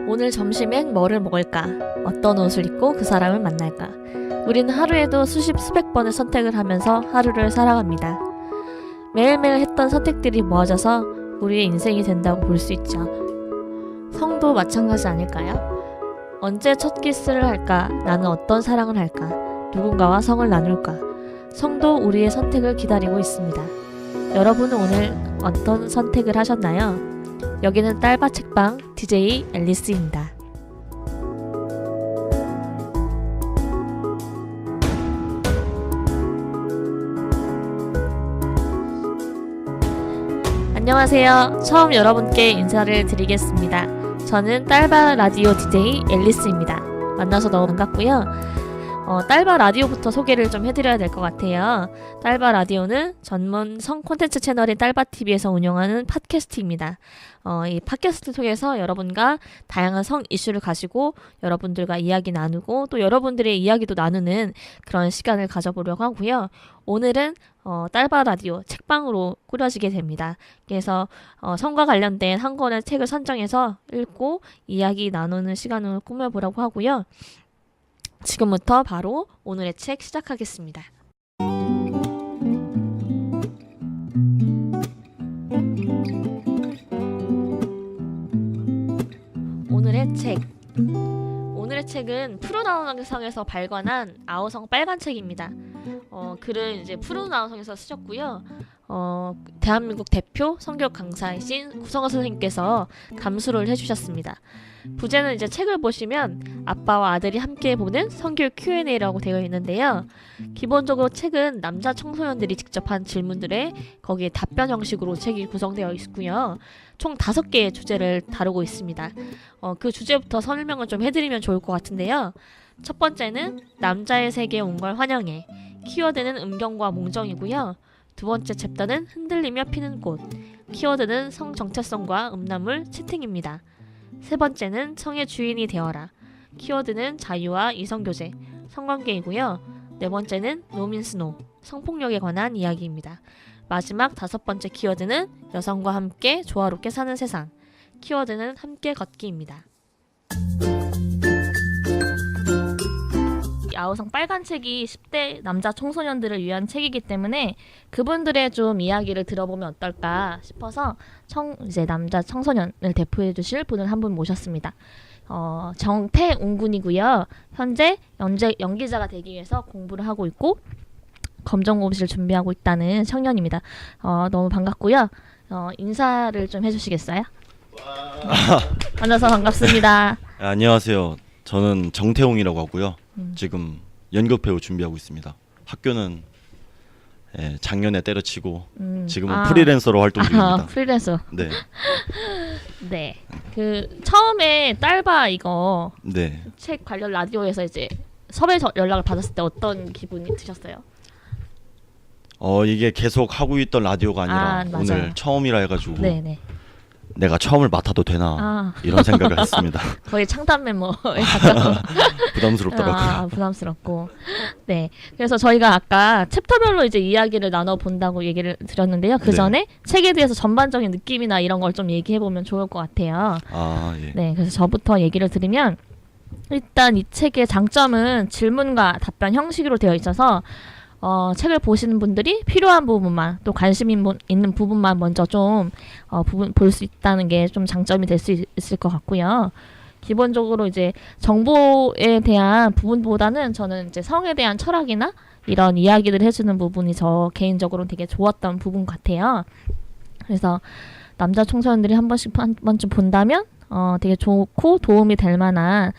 오늘 점심엔 뭐를 먹을까? 어떤 옷을 입고 그 사람을 만날까? 우리는 하루에도 수백 번의 선택을 하면서 하루를 살아갑니다. 매일매일 했던 선택들이 모아져서 우리의 인생이 된다고 볼 수 있죠. 성도 마찬가지 아닐까요? 언제 첫 키스를 할까? 나는 어떤 사랑을 할까? 누군가와 성을 나눌까? 성도 우리의 선택을 기다리고 있습니다. 여러분은 오늘 어떤 선택을 하셨나요? 여기는 딸바 책방 DJ 앨리스입니다. 안녕하세요. 처음 여러분께 인사를 드리겠습니다. 저는 딸바 라디오 DJ 앨리스입니다. 만나서 너무 반갑고요. 딸바 라디오부터 소개를 좀 해드려야 될 것 같아요. 딸바 라디오는 전문 성 콘텐츠 채널인 딸바TV에서 운영하는 팟캐스트입니다. 이 팟캐스트 통해서 여러분과 다양한 성 이슈를 가지고 여러분들과 이야기 나누고 또 여러분들의 이야기도 나누는 그런 시간을 가져보려고 하고요. 오늘은 딸바 라디오 책방으로 꾸려지게 됩니다. 그래서 성과 관련된 한 권의 책을 선정해서 읽고 이야기 나누는 시간을 꾸며보려고 하고요. 지금부터 바로 오늘의 책 시작하겠습니다. 오늘의 책은 푸른아우성에서 발간한 아우성 빨간 책입니다. 글은 이제 푸른아우성에서 쓰셨고요. 대한민국 대표 성경 강사이신 구성호 선생님께서 감수를 해주셨습니다. 부제는 이제 책을 보시면 아빠와 아들이 함께 보는 성교 Q&A라고 되어 있는데요. 기본적으로 책은 남자 청소년들이 직접 한 질문들에 거기에 답변 형식으로 책이 구성되어 있고요. 총 5개의 주제를 다루고 있습니다. 그 주제부터 설명을 좀 해드리면 좋을 것 같은데요. 첫 번째는 남자의 세계에 온 걸 환영해. 키워드는 음경과 몽정이고요. 두 번째 챕터는 흔들리며 피는 꽃. 키워드는 성 정체성과 음란물 채팅입니다. 세 번째는 성의 주인이 되어라. 키워드는 자유와 이성교제, 성관계이고요. 네 번째는 노민스노, 성폭력에 관한 이야기입니다. 마지막 5번째 키워드는 여성과 함께 조화롭게 사는 세상. 키워드는 함께 걷기입니다. 아우성 빨간 책이 10대 남자 청소년들을 위한 책이기 때문에 그분들의 좀 이야기를 들어보면 어떨까 싶어서 이제 남자 청소년을 대표해 주실 분을 한 분 모셨습니다. 정태웅 군이고요. 현재 연기자가 되기 위해서 공부를 하고 있고 검정고시를 준비하고 있다는 청년입니다. 너무 반갑고요. 인사를 좀 해주시겠어요? 만나서 반갑습니다. 안녕하세요. 저는 정태웅이라고 하고요. 지금 연극배우 준비하고 있습니다. 학교는 작년에 때려치고 지금은 프리랜서로 활동 중입니다. 프리랜서. 네. 네. 그 처음에 딸바 이거 네. 책 관련 라디오에서 이제 섭외 연락을 받았을 때 어떤 기분이 드셨어요? 이게 계속 하고 있던 라디오가 아니라 오늘 처음이라 해가지고 네네. 내가 처음을 맡아도 되나 이런 생각을 했습니다. 거의 창단 멤버에 가까운. 부담스럽더라고요. 부담스럽고. 네. 그래서 저희가 아까 챕터별로 이제 이야기를 나눠본다고 얘기를 드렸는데요. 그 전에 책에 대해서 전반적인 느낌이나 이런 걸 좀 얘기해보면 좋을 것 같아요. 예. 네. 그래서 저부터 얘기를 드리면 일단 이 책의 장점은 질문과 답변 형식으로 되어 있어서 책을 보시는 분들이 필요한 부분만 또 관심 있는 부분만 먼저 좀 볼 수 있다는 게 좀 장점이 될 수 있을 것 같고요. 기본적으로 이제 정보에 대한 부분보다는 저는 이제 성에 대한 철학이나 이런 이야기를 해주는 부분이 저 개인적으로는 되게 좋았던 부분 같아요. 그래서 남자 청소년들이 한 번쯤 본다면 되게 좋고 도움이 될 만한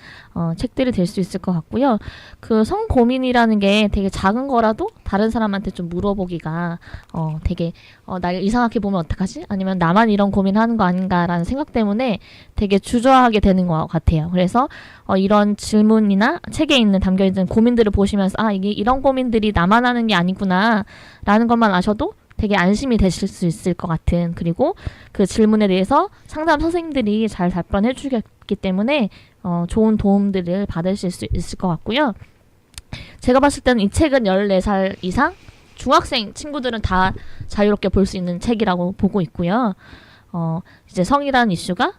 책들이 될 수 있을 것 같고요. 그 성 고민이라는 게 되게 작은 거라도 다른 사람한테 좀 물어보기가 되게 날 이상하게 보면 어떡하지? 아니면 나만 이런 고민하는 거 아닌가라는 생각 때문에 되게 주저하게 되는 것 같아요. 그래서 이런 질문이나 책에 담겨있는 고민들을 보시면서 이게 이런 고민들이 나만 하는 게 아니구나 라는 것만 아셔도 되게 안심이 되실 수 있을 것 같은, 그리고 그 질문에 대해서 상담 선생님들이 잘 답변해 있기 때문에 좋은 도움들을 받으실 수 있을 것 같고요. 제가 봤을 때는 이 책은 14살 이상 중학생 친구들은 다 자유롭게 볼 수 있는 책이라고 보고 있고요. 이제 성이라는 이슈가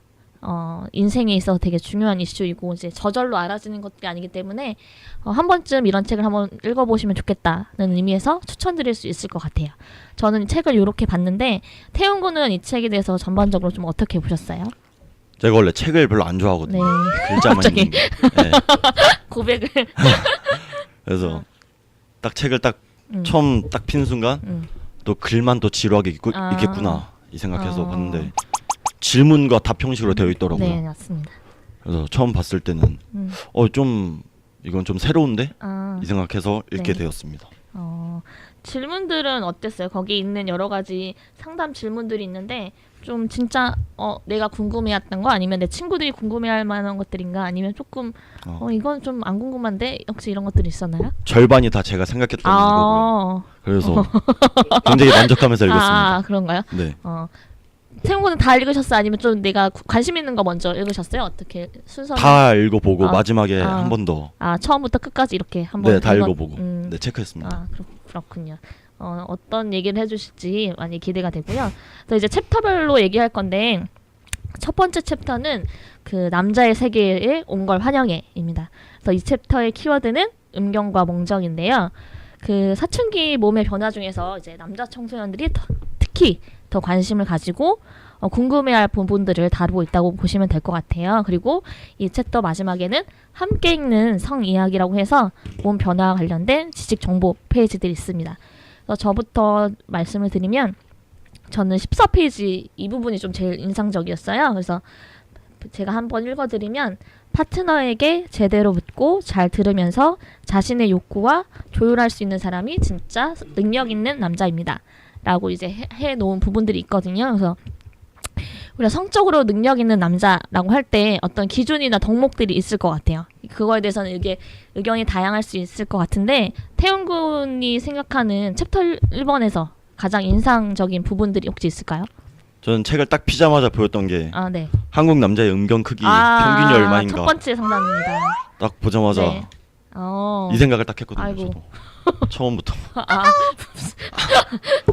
인생에 있어서 되게 중요한 이슈이고 이제 저절로 알아지는 것이 아니기 때문에 한 번쯤 이런 책을 한번 읽어보시면 좋겠다는 의미에서 추천드릴 수 있을 것 같아요. 저는 이 책을 이렇게 봤는데 태훈 군은 이 책에 대해서 전반적으로 좀 어떻게 보셨어요? 제가 원래 책을 별로 안 좋아하거든요. 네. 글자만 갑자기. 있는 게. 네. 고백을. 그래서 딱 책을 딱 음. 처음 딱 핀 순간 또 글만 또 지루하게 있겠구나 이 생각해서 봤는데 질문과 답 형식으로 되어 있더라고요. 네, 맞습니다. 그래서 처음 봤을 때는 좀 이건 좀 새로운데 이 생각해서 읽게 네. 되었습니다. 질문들은 어땠어요? 거기 있는 여러 가지 상담 질문들이 있는데 좀 진짜 내가 궁금해했던 거 아니면 내 친구들이 궁금해할 만한 것들인가 아니면 조금 이건 좀 안 궁금한데 혹시 이런 것들이 있었나요? 절반이 다 제가 생각했던 거고요. 그래서 굉장히 만족하면서 읽었습니다. 그런가요? 네. 태훈 군은 다 읽으셨어요? 아니면 좀 내가 관심 있는 거 먼저 읽으셨어요? 어떻게 순서는? 다 읽어보고 마지막에 한 번 더. 처음부터 끝까지 이렇게 한번 네, 다 읽어보고 네, 체크했습니다. 그렇군요. 어떤 얘기를 해주실지 많이 기대가 되고요. 또 이제 챕터별로 얘기할 건데 첫 번째 챕터는 그 남자의 세계에 온 걸 환영해입니다. 그래서 이 챕터의 키워드는 음경과 몽정인데요. 그 사춘기 몸의 변화 중에서 이제 남자 청소년들이 특히 더 관심을 가지고 궁금해할 부분들을 다루고 있다고 보시면 될 것 같아요. 그리고 이 챕터 마지막에는 함께 읽는 성 이야기라고 해서 몸 변화와 관련된 지식 정보 페이지들이 있습니다. 그래서 저부터 말씀을 드리면 저는 14페이지 이 부분이 좀 제일 인상적이었어요. 그래서 제가 한번 읽어드리면 파트너에게 제대로 묻고 잘 들으면서 자신의 욕구와 조율할 수 있는 사람이 진짜 능력 있는 남자입니다. 라고 이제 해놓은 부분들이 있거든요. 그래서 우리가 성적으로 능력 있는 남자라고 할 때 어떤 기준이나 덕목들이 있을 것 같아요. 그거에 대해서는 이게 의견이 다양할 수 있을 것 같은데 태훈 군이 생각하는 챕터 1번에서 가장 인상적인 부분들이 혹시 있을까요? 저는 책을 딱 피자마자 보였던 게 네. 한국 남자의 음경 크기 평균이 얼마인가 첫 번째 상담입니다. 딱 보자마자 네. 이 생각을 딱 했거든요. 아이고. 저도 처음부터.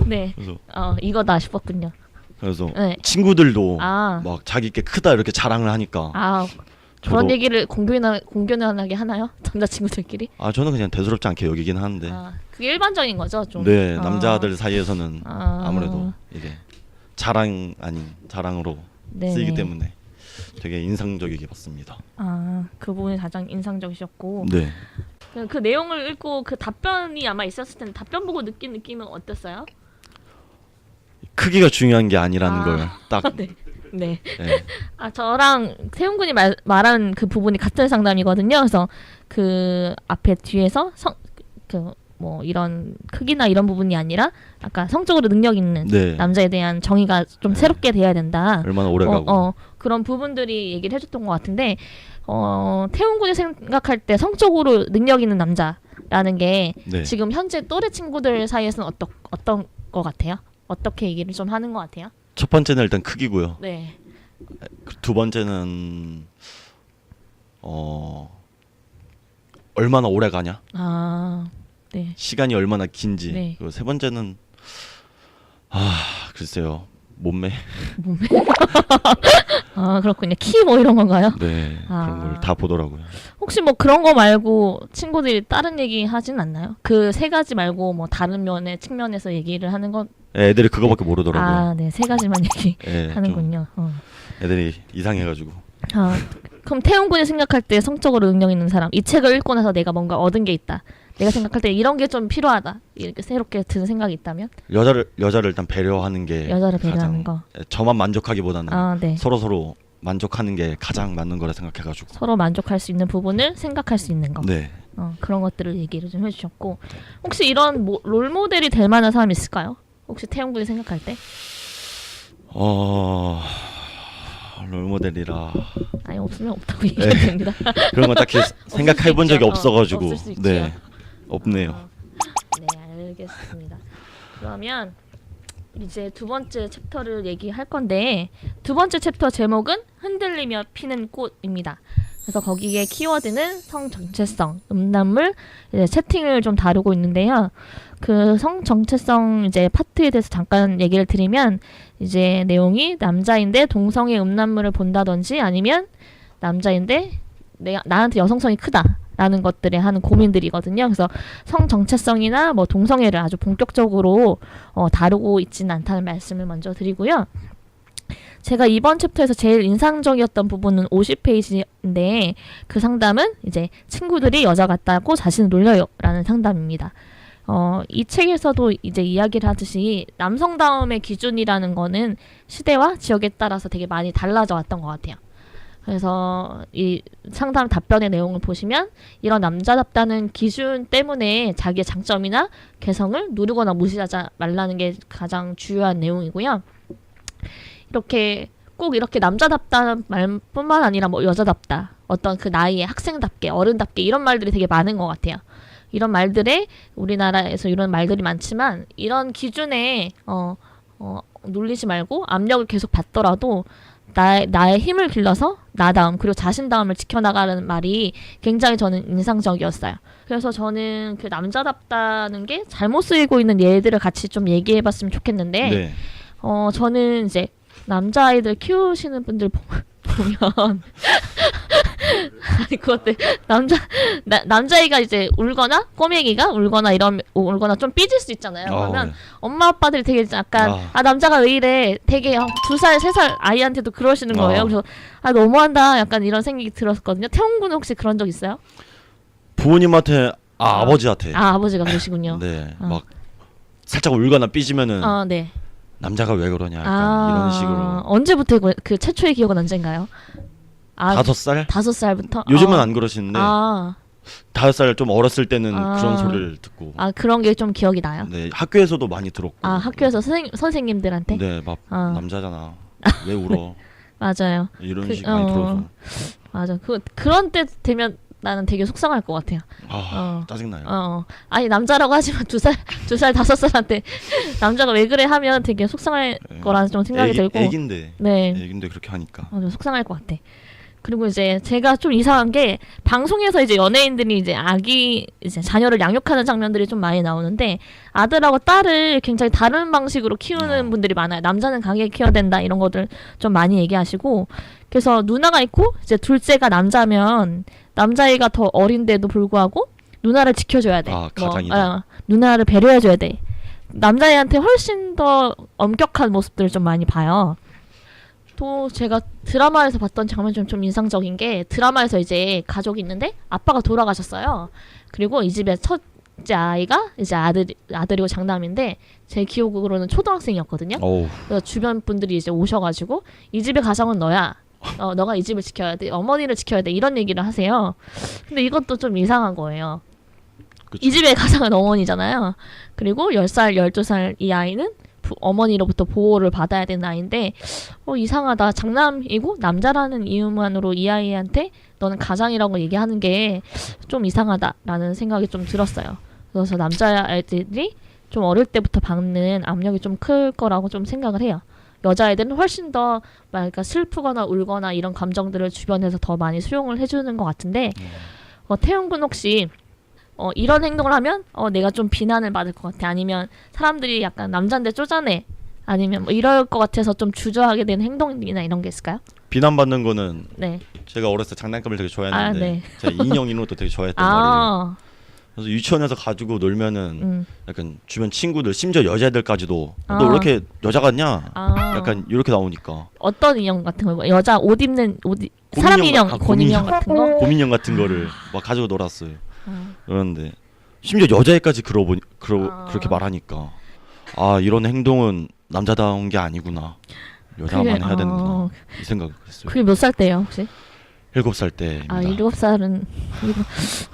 네. 그래서 이거다 싶었군요. 그래서 네. 친구들도 막 자기께 크다 이렇게 자랑을 하니까 그런 얘기를 공견하게 하나요? 남자친구들끼리? 저는 그냥 대수롭지 않게 여기긴 하는데 그게 일반적인 거죠, 좀. 네, 남자들 사이에서는 아무래도 이게 자랑 아닌 자랑으로 쓰이기 때문에 되게 인상적이게 봤습니다. 그 부분이 가장 인상적이셨고 네. 그 내용을 읽고 그 답변이 아마 있었을 텐데 답변 보고 느낀 느낌은 어땠어요? 크기가 중요한 게 아니라는 걸 딱 네. 저랑 태훈 군이 말한 그 부분이 같은 상담이거든요. 그래서 그 앞에 뒤에서 뭐 이런 크기나 이런 부분이 아니라 아까 성적으로 능력 있는 남자에 대한 정의가 좀 새롭게 돼야 된다. 얼마나 오래 가고 그런 부분들이 얘기를 해줬던 것 같은데 태훈 군이 생각할 때 성적으로 능력 있는 남자라는 게 지금 현재 또래 친구들 사이에서는 어떤 것 같아요? 어떻게 얘기를 좀 하는 것 같아요? 첫 번째는 일단 크기고요. 네. 두 번째는 얼마나 오래 가냐? 네. 시간이 얼마나 긴지. 네. 그리고 세 번째는 글쎄요. 몸매. 그렇군요. 키 뭐 이런 건가요? 네. 그런 걸 다 보더라고요. 혹시 뭐 그런 거 말고 친구들이 다른 얘기 하진 않나요? 그 세 가지 말고 뭐 다른 측면에서 얘기를 하는 건 애들이 그거밖에 모르더라고요. 네. 세 가지만 하는군요. 애들이 이상해가지고. 그럼 태훈 군이 생각할 때 성적으로 능력 있는 사람, 이 책을 읽고 나서 내가 뭔가 얻은 게 있다. 내가 생각할 때 이런 게 좀 필요하다. 이렇게 새롭게 드는 생각이 있다면? 여자를 일단 배려하는 게 여자를 배려하는 거. 저만 만족하기보다는 네. 서로 만족하는 게 가장 맞는 거라 생각해가지고. 서로 만족할 수 있는 부분을 생각할 수 있는 거. 네. 그런 것들을 얘기를 좀 해주셨고 혹시 이런 롤 모델이 될 만한 사람이 있을까요? 혹시 태훈 군이 생각할 때? 롤모델이라 없으면 없다고 얘기해도 됩니다. 그런 건 딱히 생각해본 적이 없어가지고 없을 수 있죠. 없네요. 네, 알겠습니다. 그러면 이제 두 번째 챕터를 얘기할 건데 두 번째 챕터 제목은 흔들리며 피는 꽃입니다. 그래서 거기에 키워드는 성 정체성, 음란물, 이제 채팅을 좀 다루고 있는데요. 그 성 정체성 이제 파트에 대해서 잠깐 얘기를 드리면 이제 내용이 남자인데 동성애 음란물을 본다든지 아니면 남자인데 나한테 여성성이 크다라는 것들에 하는 고민들이거든요. 그래서 성 정체성이나 뭐 동성애를 아주 본격적으로 다루고 있지는 않다는 말씀을 먼저 드리고요. 제가 이번 챕터에서 제일 인상적이었던 부분은 50페이지인데 그 상담은 이제 친구들이 여자 같다고 자신을 놀려요 라는 상담입니다. 이 책에서도 이제 이야기를 하듯이 남성다움의 기준이라는 거는 시대와 지역에 따라서 되게 많이 달라져 왔던 것 같아요. 그래서 이 상담 답변의 내용을 보시면 이런 남자답다는 기준 때문에 자기의 장점이나 개성을 누르거나 무시하지 말라는 게 가장 주요한 내용이고요. 이렇게 남자답다는 말뿐만 아니라 뭐 여자답다, 어떤 그 나이에 학생답게, 어른답게 이런 말들이 되게 많은 것 같아요. 이런 말들에 우리나라에서 이런 말들이 많지만 이런 기준에 놀리지 말고 압력을 계속 받더라도 나의 힘을 길러서 나다움 그리고 자신다움을 지켜나가는 말이 굉장히 저는 인상적이었어요. 그래서 저는 그 남자답다는 게 잘못 쓰이고 있는 예들을 같이 좀 얘기해봤으면 좋겠는데 네. 저는 이제 남자아이들 키우시는 분들 보면 아니 그것들 남자아이가 이제 울거나 꼬맹이가 울거나 좀 삐질 수 있잖아요. 그러면 엄마 아빠들이 되게 약간 남자가 왜 이래 되게 2살 3살 아이한테도 그러시는 거예요. 그래서 너무한다 약간 이런 생각이 들었거든요. 태훈 군은 혹시 그런 적 있어요? 부모님한테 아버지한테 아버지가 그러시군요. 네. 막 살짝 울거나 삐지면은 네. 남자가 왜 그러냐 약간 이런 식으로. 언제부터 그 최초의 기억은 언젠가요? 5살? 5살부터? 요즘은 안 그러시는데 5살 좀 어렸을 때는 그런 소리를 듣고 그런 게 좀 기억이 나요? 네, 학교에서도 많이 들었고. 학교에서 선생님들한테? 네, 막 남자잖아 왜 울어 맞아요. 이런 식 많이 들어서. 맞아. 그런 때 되면 나는 되게 속상할 것 같아요. 짜증나요. 아니 남자라고 하지만 2살 5살한테 남자가 왜 그래 하면 되게 속상할 거라는 좀 생각이 들고. 애긴데 그렇게 하니까. 속상할 것 같아. 그리고 이제 제가 좀 이상한 게 방송에서 이제 연예인들이 이제 이제 자녀를 양육하는 장면들이 좀 많이 나오는데 아들하고 딸을 굉장히 다른 방식으로 키우는 분들이 많아요. 남자는 강하게 키워야 된다 이런 것들 좀 많이 얘기하시고, 그래서 누나가 있고 이제 둘째가 남자면 남자애가 더 어린데도 불구하고 누나를 지켜줘야 돼. 가장이다. 누나를 배려해줘야 돼. 남자애한테 훨씬 더 엄격한 모습들을 좀 많이 봐요. 또 제가 드라마에서 봤던 장면 좀 인상적인 게, 드라마에서 이제 가족이 있는데 아빠가 돌아가셨어요. 그리고 이 집의 첫째 아이가 이제 아들이고 장남인데 제 기억으로는 초등학생이었거든요. 그래서 주변 분들이 이제 오셔가지고 이 집의 가정은 너야. 너가 이 집을 지켜야 돼. 어머니를 지켜야 돼. 이런 얘기를 하세요. 근데 이것도 좀 이상한 거예요. 그쵸. 이 집의 가정은 어머니잖아요. 그리고 10살, 12살 이 아이는 어머니로부터 보호를 받아야 되는 아이인데 이상하다. 장남이고 남자라는 이유만으로 이 아이한테 너는 가장이라고 얘기하는 게 좀 이상하다라는 생각이 좀 들었어요. 그래서 남자아이들이 좀 어릴 때부터 받는 압력이 좀 클 거라고 좀 생각을 해요. 여자애들은 훨씬 더 그러니까 슬프거나 울거나 이런 감정들을 주변에서 더 많이 수용을 해주는 것 같은데 태훈 군 혹시 이런 행동을 하면 내가 좀 비난을 받을 것 같아, 아니면 사람들이 약간 남잔데 쪼잔해, 아니면 뭐 이럴 것 같아서 좀 주저하게 되는 행동이나 이런 게 있을까요? 비난받는 거는 네. 제가 어렸을 때 장난감을 되게 좋아했는데 네. 제가 인형 이것도 되게 좋아했단 말이에요. 그래서 유치원에서 가지고 놀면은 약간 주변 친구들, 심지어 여자애들까지도 너 왜 이렇게 여자 같냐? 약간 이렇게 나오니까. 어떤 인형 같은 거? 여자 옷 입는 사람 인형, 곰인형 같은 거? 곰인형 같은 거를 막 가지고 놀았어요. 그런데 심지어 여자애까지 그렇게 말하니까 이런 행동은 남자다운 게 아니구나, 여자만 해야 되는구나 이 생각을 했어요. 그게 몇 살 때예요 혹시? 7살 때입니다. 7살은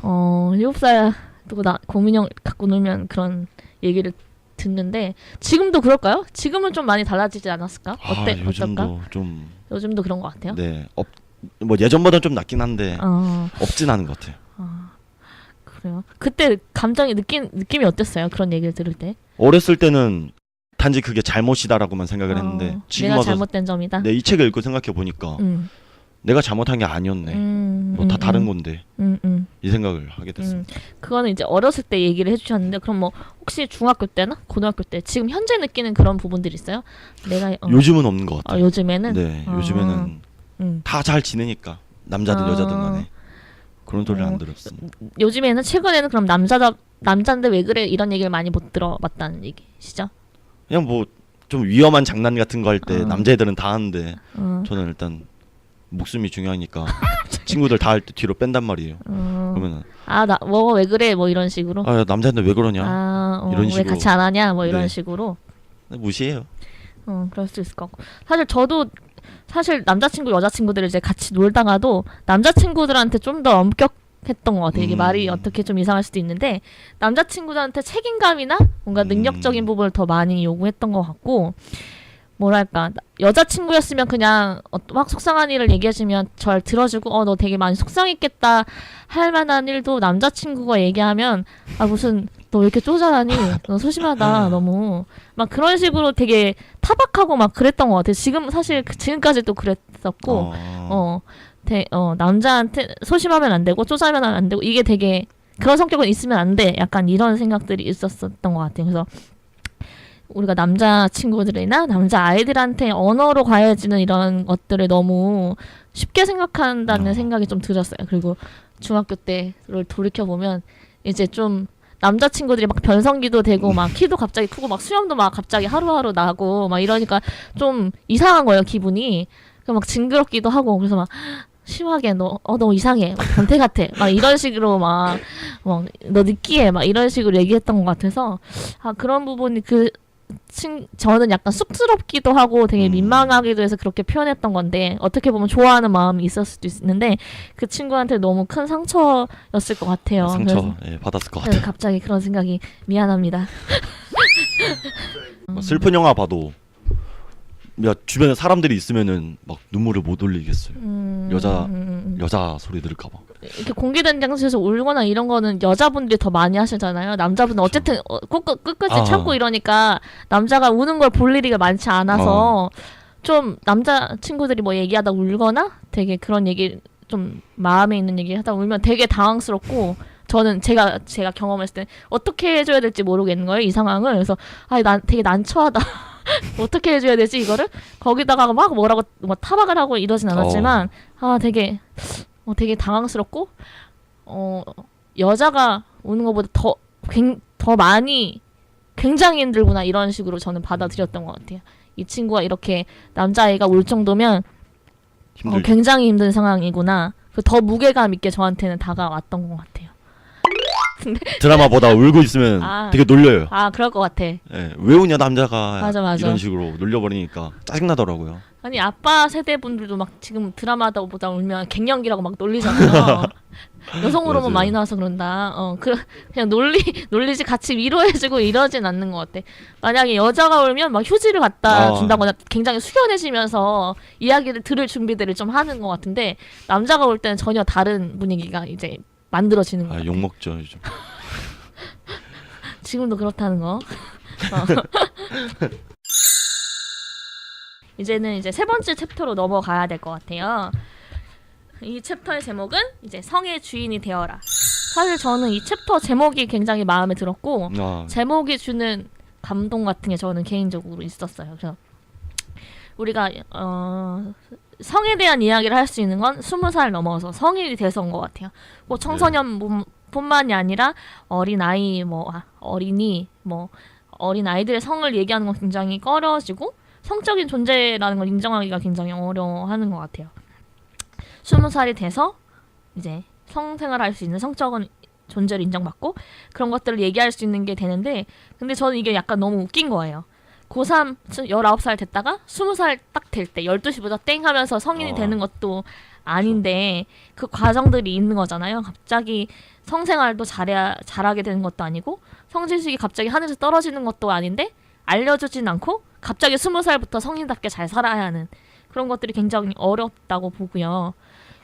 7살 두고 곰인형 갖고 놀면 그런 얘기를 듣는데, 지금도 그럴까요? 지금은 좀 많이 달라지지 않았을까? 요즘도 어떨까? 요즘도 그런 것 같아요. 네, 뭐 예전보다는 좀 낫긴 한데 없진 않은 것 같아요. 그래요? 그때 감정이 느낌이 어땠어요? 그런 얘기를 들을 때? 어렸을 때는 단지 그게 잘못이다라고만 생각을 했는데 지금 내가 와서 잘못된 점이다. 이 책을 읽고 생각해 보니까 내가 잘못한 게 아니었네. 뭐 다 다른 건데 이 생각을 하게 됐습니다. 그거는 이제 어렸을 때 얘기를 해주셨는데 그럼 뭐 혹시 중학교 때나 고등학교 때 지금 현재 느끼는 그런 부분들이 있어요? 내가 요즘은 없는 것 같아요. 요즘에는 네, 요즘에는 다 잘 지내니까 남자든 여자든 간에 그런 소리를 안 들었습니다. 요즘에는 최근에는 그럼 남자인데 왜 그래 이런 얘기를 많이 못 들어봤다는 얘기시죠? 그냥 뭐 좀 위험한 장난 같은 거 할 때 남자애들은 다 하는데 저는 일단 목숨이 중요하니까 친구들 다 할 때 뒤로 뺀단 말이에요. 그러면은 나 뭐 왜 그래 뭐 이런 식으로. 남자인데 왜 그러냐 이런 식으로. 왜 같이 안 하냐 뭐 이런 네. 식으로. 무시해요. 그럴 수 있을 것 같고 사실 저도 남자친구 여자친구들 이제 같이 놀다가도 남자친구들한테 좀 더 엄격했던 것 같아요. 이게 말이 어떻게 좀 이상할 수도 있는데 남자친구들한테 책임감이나 뭔가 능력적인 부분을 더 많이 요구했던 것 같고 뭐랄까 여자친구였으면 그냥 막 속상한 일을 얘기해주면 절 들어주고 너 되게 많이 속상했겠다 할 만한 일도 남자친구가 얘기하면 무슨 너 왜 이렇게 쪼잔하니 너 소심하다 너무 막 그런 식으로 되게 타박하고 막 그랬던 것 같아요. 사실 지금까지도 그랬었고 남자한테 소심하면 안 되고 쪼잔하면 안 되고 이게 되게 그런 성격은 있으면 안 돼 약간 이런 생각들이 있었던 것 같아요. 그래서 우리가 남자 친구들이나 남자 아이들한테 언어로 가해지는 이런 것들을 너무 쉽게 생각한다는 생각이 좀 들었어요. 그리고 중학교 때를 돌이켜 보면 이제 좀 남자 친구들이 막 변성기도 되고 막 키도 갑자기 크고 막 수염도 막 갑자기 하루하루 나고 막 이러니까 좀 이상한 거예요 기분이. 막 징그럽기도 하고 그래서 막 심하게 너 이상해 막 변태 같아 막 이런 식으로 막 너 느끼해 막 이런 식으로 얘기했던 것 같아서 그런 부분이 저는 약간 쑥스럽기도 하고 되게 민망하기도 해서 그렇게 표현했던 건데 어떻게 보면 좋아하는 마음이 있을 수도 있는데 그 친구한테 너무 큰 상처였을 것 같아요. 상처 받았을 것 같아요. 갑자기 그런 생각이 미안합니다. 슬픈 영화 봐도 주변에 사람들이 있으면은 막 눈물을 못 흘리겠어요. 여자 소리 들을까봐. 이렇게 공개된 장소에서 울거나 이런 거는 여자분들이 더 많이 하시잖아요. 남자분은 어쨌든 끝까지 참고 이러니까 남자가 우는 걸 볼 일이 많지 않아서 좀 남자 친구들이 뭐 얘기하다 울거나 되게 그런 얘기 좀 마음에 있는 얘기 하다 울면 되게 당황스럽고 저는 제가 경험했을 때 어떻게 해줘야 될지 모르겠는 거예요. 이 상황을. 그래서 난 되게 난처하다. 어떻게 해줘야 되지 이거를? 거기다가 막 뭐라고 타박을 하고 이러진 않았지만 되게 당황스럽고 여자가 우는 것보다 더 많이 굉장히 힘들구나 이런 식으로 저는 받아들였던 것 같아요. 이 친구가 이렇게 남자애가 울 정도면 굉장히 힘든 상황이구나. 더 무게감 있게 저한테는 다가왔던 것 같아요. 드라마보다 울고 있으면 되게 놀려요. 그럴 것 같아. 왜 우냐 남자가 맞아. 이런 식으로 놀려버리니까 짜증나더라고요. 아니 아빠 세대 분들도 막 지금 드라마보다 울면 갱년기라고 막 놀리잖아요. 여성 호르몬 많이 나와서 그런다. 그냥 놀리지 같이 위로해주고 이러진 않는 것 같아. 만약에 여자가 울면 막 휴지를 갖다 준다거나 굉장히 숙연해지면서 이야기를 들을 준비들을 좀 하는 것 같은데 남자가 울 때는 전혀 다른 분위기가 이제 만들어지는 거. 욕먹죠 요즘. 지금도 그렇다는 거. 이제는 이제 세 번째 챕터로 넘어가야 될 것 같아요. 이 챕터의 제목은 이제 성의 주인이 되어라. 사실 저는 이 챕터 제목이 굉장히 마음에 들었고 제목이 주는 감동 같은 게 저는 개인적으로 있었어요. 그래서 우리가 성에 대한 이야기를 할 수 있는 건 20살 넘어서 성인이 돼서인 것 같아요. 뭐 청소년뿐만이 아니라 어린아이, 어린이, 어린 아이들의 성을 얘기하는 건 굉장히 꺼려지고 성적인 존재라는 걸 인정하기가 굉장히 어려워하는 것 같아요. 20살이 돼서 이제 성생활을 할 수 있는 성적인 존재를 인정받고 그런 것들을 얘기할 수 있는 게 되는데 근데 저는 이게 약간 너무 웃긴 거예요. 고3 19살 됐다가 20살 딱 될 때 12시부터 땡 하면서 성인이 되는 것도 아닌데 그 과정들이 있는 거잖아요. 갑자기 성생활도 잘하게 되는 것도 아니고 성지식이 갑자기 하늘에서 떨어지는 것도 아닌데 알려주진 않고 갑자기 20살부터 성인답게 잘 살아야 하는 그런 것들이 굉장히 어렵다고 보고요.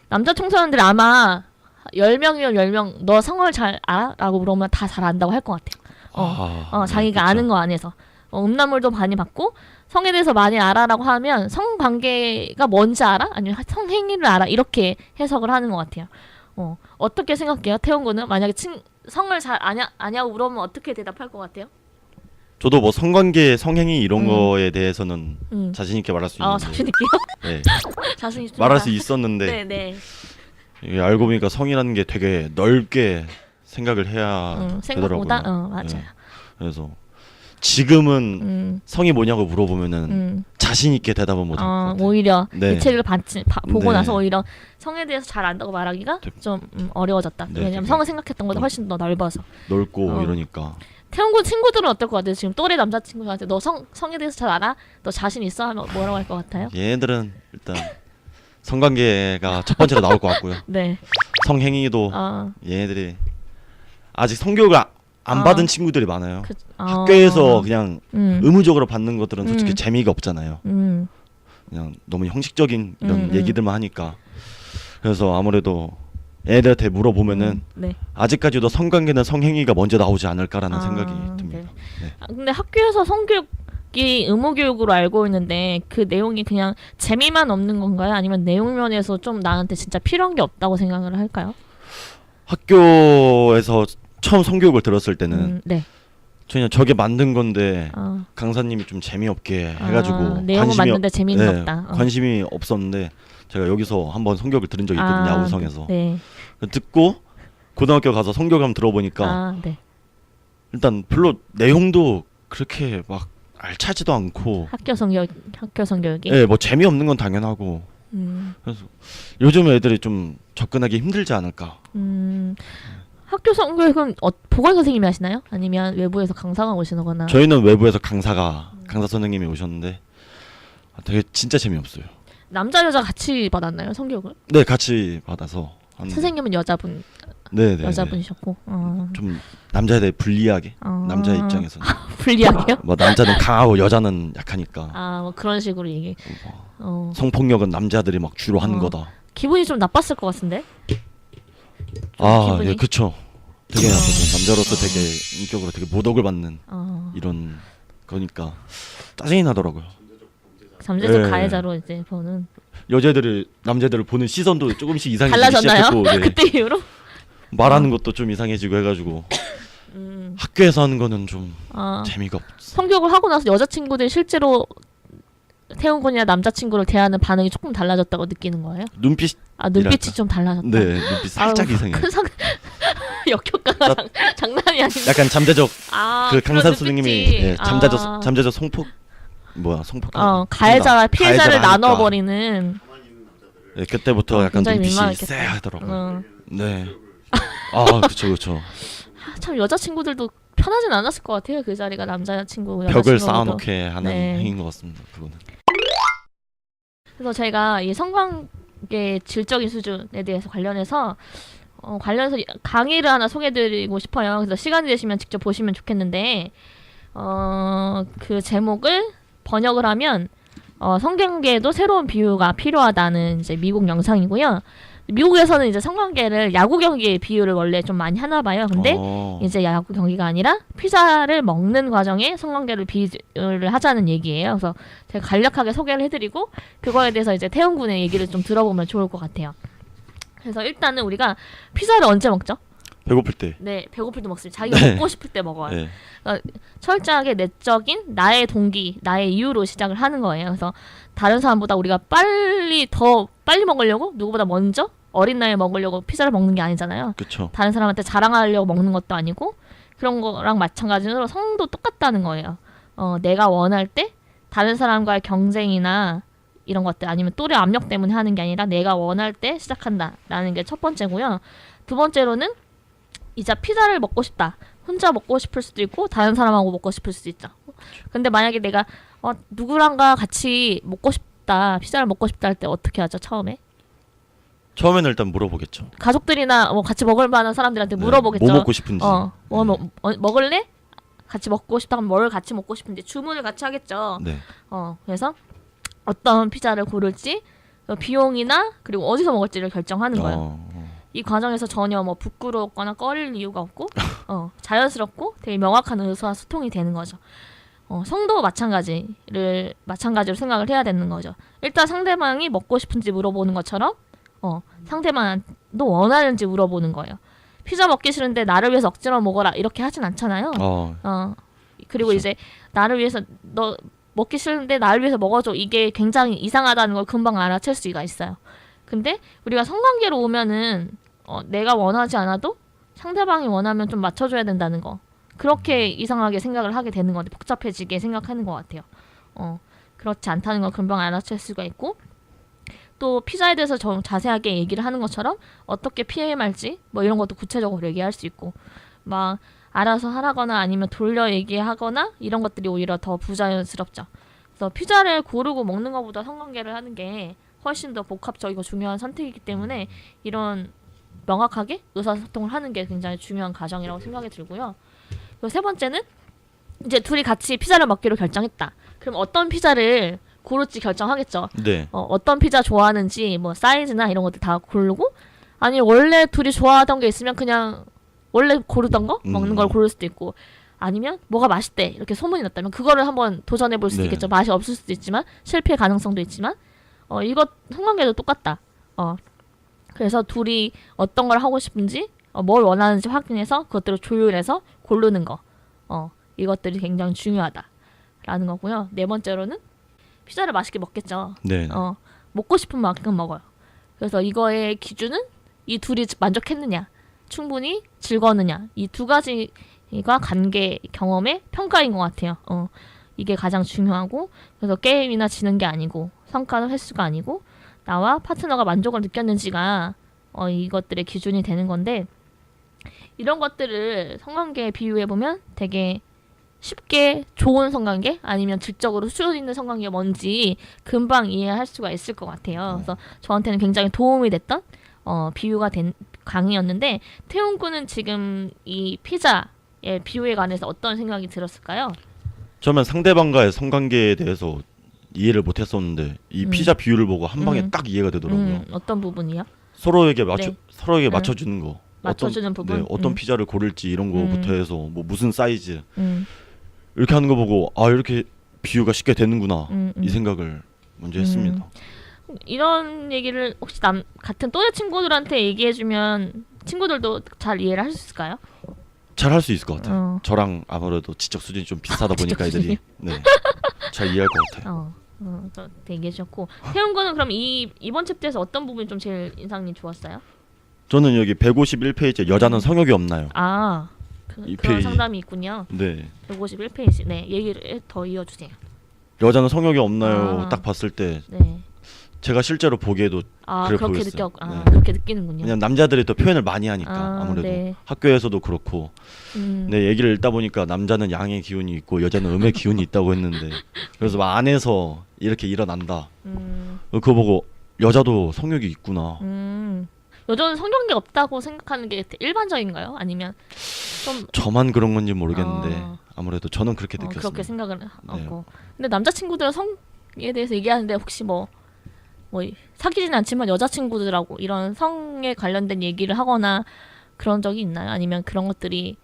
남자 청소년들 아마 10명이면 10명 너 성을 잘 알아? 라고 물어보면 다 잘 안다고 할 것 같아요. 자기가 아는 거 안에서 음란물도 많이 받고 성에 대해서 많이 알아라고 하면 성관계가 뭔지 알아? 아니면 성행위를 알아? 이렇게 해석을 하는 것 같아요. 어떻게 생각해요? 태훈 군은 만약에 성을 잘 아냐고 물어보면 어떻게 대답할 것 같아요? 저도 뭐 성관계, 성행위 이런 거에 대해서는 자신 있게 말할 수 있는데. 자신 있게요? 네. 자신 있습니다. 말할 수 있었는데 네. 이게 알고 보니까 성이라는 게 되게 넓게 생각을 해야 생각보다 되더라고요. 맞아요. 네. 그래서 지금은 성이 뭐냐고 물어보면은 자신 있게 대답은 못할 것 같아요. 오히려 네. 이 책을 보고 네. 나서 오히려 성에 대해서 잘 안다고 말하기가 좀 어려워졌다. 네, 왜냐면 되게 성을 생각했던 것보다 훨씬 더 넓어서. 넓고 이러니까. 태훈 군 친구들은 어떨 것 같아요? 지금 또래 남자친구한테 너 성에 대해서 잘 알아? 너 자신 있어? 하면 뭐라고 할 것 같아요? 얘네들은 일단 성관계가 첫 번째로 나올 것 같고요. 네. 성행위도 얘네들이 아직 성교육을 안 받은 친구들이 많아요. 학교에서 그냥 의무적으로 받는 것들은 솔직히 재미가 없잖아요. 그냥 너무 형식적인 이런 얘기들만 하니까. 그래서 아무래도 애들한테 물어보면은 네. 아직까지도 성관계는 성행위가 먼저 나오지 않을까라는 생각이 듭니다. 네. 근데 학교에서 성교육이 의무교육으로 알고 있는데 그 내용이 그냥 재미만 없는 건가요? 아니면 내용 면에서 좀 나한테 진짜 필요한 게 없다고 생각을 할까요? 학교에서 처음 성교육을 들었을 때는 네. 저는 저게 만든 건데 강사님이 좀 재미없게 해가지고 내용은 맞는데 재미는 없다. 관심이 없었는데 제가 여기서 한번 성교육을 들은 적이 있거든요. 아우성에서. 네. 듣고 고등학교 가서 성교육 한번 들어보니까 일단 별로 내용도 그렇게 막 알차지도 않고 학교 성교육이 네, 뭐 재미없는 건 당연하고 그래서 요즘 애들이 좀 접근하기 힘들지 않을까. 학교 성교육은 보건 선생님이 하시나요? 아니면 외부에서 강사가 오시거나? 저희는 외부에서 강사 선생님이 오셨는데 되게 진짜 재미없어요. 남자 여자 같이 받았나요 성교육을? 네, 같이 받아서 선생님은 여자분이셨고 좀 남자에 불리하게 남자 입장에서 불리하게요? 뭐 남자는 강하고 여자는 약하니까 뭐 그런 식으로 얘기. 성폭력은 남자들이 막 주로 하는 거다. 기분이 좀 나빴을 것 같은데? 예, 그쵸. 되게 나빴죠. 남자로서 되게 인격으로 되게 모독을 받는 이런 거니까 짜증이 나더라고요. 잠재적 가해자로 이제 보는. 여자들이 남자들을 보는 시선도 조금씩 이상해지기 달라졌나요? 시작했고 그때 이후로? 말하는 것도 좀 이상해지고 해가지고 학교에서 하는 거는 좀 재미가 없어. 성교육을 하고 나서 여자친구들이 실제로 태훈 군이나 남자친구를 대하는 반응이 조금 달라졌다고 느끼는 거예요? 눈빛이 좀 달라졌다. 네, 눈빛 살짝 이상해. 역효과가 장난이 아닌데. 약간 잠재적 그 강사 선생님이 잠재적 성폭 가해자와 피해자를 나눠버리는. 네, 그때부터 약간 눈빛이 민망했겠다. 쎄하더라고요. 네. 그쵸. 참 여자친구들도 편하진 않았을 것 같아요. 그 자리가 남자친구 벽을 쌓아놓게 하는 네. 행위인 것 같습니다. 그거는. 그래서 제가 이 성관계 질적인 수준에 대해서 관련해서 강의를 하나 소개해드리고 싶어요. 그래서 시간이 되시면 직접 보시면 좋겠는데 그 제목을 번역을 하면 성관계에도 새로운 비유가 필요하다는 이제 미국 영상이고요. 미국에서는 이제 성관계를 야구 경기의 비유를 원래 좀 많이 하나 봐요. 근데 이제 야구 경기가 아니라 피자를 먹는 과정에 성관계를 비유를 하자는 얘기예요. 그래서 제가 간략하게 소개를 해드리고 그거에 대해서 이제 태훈 군의 얘기를 좀 들어보면 좋을 것 같아요. 그래서 일단은 우리가 피자를 언제 먹죠? 배고플 때. 네, 배고플 때 먹습니다. 자기가 먹고 싶을 때 먹어요. 네. 그러니까 철저하게 내적인 나의 동기, 나의 이유로 시작을 하는 거예요. 그래서 다른 사람보다 우리가 더 빨리 먹으려고 누구보다 먼저 어린 나이에 먹으려고 피자를 먹는 게 아니잖아요. 그쵸. 다른 사람한테 자랑하려고 먹는 것도 아니고 그런 거랑 마찬가지로 성도 똑같다는 거예요. 내가 원할 때 다른 사람과의 경쟁이나 이런 것들 아니면 또래 압력 때문에 하는 게 아니라 내가 원할 때 시작한다라는 게 첫 번째고요. 두 번째로는 이제 피자를 먹고 싶다. 혼자 먹고 싶을 수도 있고 다른 사람하고 먹고 싶을 수도 있죠. 근데 만약에 내가 누구랑가 같이 먹고 싶다. 피자를 먹고 싶다 할 때 어떻게 하죠? 처음에는 일단 물어보겠죠. 가족들이나 같이 먹을 만한 사람들한테 물어보겠죠. 뭐 먹고 싶은지. 먹을래? 같이 먹고 싶다 하면 뭘 같이 먹고 싶은지 주문을 같이 하겠죠. 네. 그래서 어떤 피자를 고를지 비용이나 그리고 어디서 먹을지를 결정하는 거예요. 이 과정에서 전혀 부끄럽거나 꺼릴 이유가 없고 자연스럽고 되게 명확한 의사소통이 되는 거죠. 성도 마찬가지로 생각을 해야 되는 거죠. 일단 상대방이 먹고 싶은지 물어보는 것처럼 상대방도 원하는지 물어보는 거예요. 피자 먹기 싫은데 나를 위해서 억지로 먹어라 이렇게 하진 않잖아요. 그리고 그렇죠. 이제 나를 위해서 너 먹기 싫은데 나를 위해서 먹어줘 이게 굉장히 이상하다는 걸 금방 알아챌 수가 있어요. 근데 우리가 성관계로 오면은 내가 원하지 않아도 상대방이 원하면 좀 맞춰줘야 된다는 거. 그렇게 이상하게 생각을 하게 되는 건데 복잡해지게 생각하는 것 같아요. 그렇지 않다는 걸 금방 알아챌 수가 있고 또 피자에 대해서 좀 자세하게 얘기를 하는 것처럼 어떻게 피해 말지 뭐 이런 것도 구체적으로 얘기할 수 있고 막 알아서 하라거나 아니면 돌려 얘기하거나 이런 것들이 오히려 더 부자연스럽죠. 그래서 피자를 고르고 먹는 것보다 성관계를 하는 게 훨씬 더 복합적이고 중요한 선택이기 때문에 이런 명확하게 의사소통을 하는 게 굉장히 중요한 과정이라고 생각이 들고요. 그리고 세 번째는 이제 둘이 같이 피자를 먹기로 결정했다. 그럼 어떤 피자를 고를지 결정하겠죠. 네. 어떤 피자 좋아하는지 뭐 사이즈나 이런 것들 다 고르고 아니 원래 둘이 좋아하던 게 있으면 그냥 원래 고르던 거 먹는 걸 고를 수도 있고 아니면 뭐가 맛있대 이렇게 소문이 났다면 그거를 한번 도전해 볼 수도 네. 있겠죠. 맛이 없을 수도 있지만 실패 가능성도 있지만 이것 성관계도 똑같다. 그래서 둘이 어떤 걸 하고 싶은지 뭘 원하는지 확인해서 그것들을 조율해서 고르는 거 이것들이 굉장히 중요하다라는 거고요. 네 번째로는 피자를 맛있게 먹겠죠. 네. 먹고 싶은 만큼 먹어요. 그래서 이거의 기준은 이 둘이 만족했느냐 충분히 즐거웠느냐 이 두 가지가 관계 경험의 평가인 것 같아요. 이게 가장 중요하고 그래서 게임이나 지는 게 아니고 성과는 횟수가 아니고 나와 파트너가 만족을 느꼈는지가 이것들의 기준이 되는 건데 이런 것들을 성관계에 비유해보면 되게 쉽게 좋은 성관계 아니면 질적으로 수준 있는 성관계가 뭔지 금방 이해할 수가 있을 것 같아요. 그래서 저한테는 굉장히 도움이 됐던 비유가 된 강의였는데 태훈 군은 지금 이 피자의 비유에 관해서 어떤 생각이 들었을까요? 처음엔 상대방과의 성관계에 대해서 이해를 못했었는데 이 피자 비유를 보고 한 방에 딱 이해가 되더라고요. 어떤 부분이요? 서로에게 네. 맞춰주는 거. 맞춰주는 부분? 어떤 피자를 고를지 이런 거부터 해서 뭐 무슨 사이즈 이렇게 하는 거 보고 이렇게 비유가 쉽게 되는구나 이 생각을 먼저 했습니다. 이런 얘기를 혹시 같은 또래 친구들한테 얘기해주면 친구들도 잘 이해를 할 수 있을까요? 잘 할 수 있을 것 같아요. 저랑 아무래도 지적 수준이 좀 비슷하다 보니까 애들이 잘 이해할 것 같아요. 얘기해 주셨고 태훈 군은 그럼 이번 챕터에서 어떤 부분이 좀 제일 인상이 좋았어요? 저는 여기 151페이지에 여자는 성욕이 없나요? 이 그런 페이지. 상담이 있군요. 네. 151페이지. 네, 얘기를 더 이어주세요. 여자는 성욕이 없나요? 딱 봤을 때 네. 제가 실제로 보기에도 그래 그렇게 보였어요. 그렇게 느끼는군요. 왜냐면 남자들이 또 표현을 많이 하니까 아무래도 네. 학교에서도 그렇고 네, 얘기를 읽다 보니까 남자는 양의 기운이 있고 여자는 음의 기운이 있다고 했는데 그래서 막 안에서 이렇게 일어난다. 그거 보고 여자도 성욕이 있구나. 여자는 성욕이 없다고 생각하는 게 일반적인가요? 아니면 좀 저만 그런 건지 모르겠는데 아무래도 저는 그렇게 느꼈습니다. 그렇게 생각을 하고. 근데 남자친구들은 성에 대해서 얘기하는데 혹시 뭐 사귀진 않지만 여자친구들하고 이런 성에 관련된 얘기를 하거나 그런 적이 있나요? 아니면 그런 것들이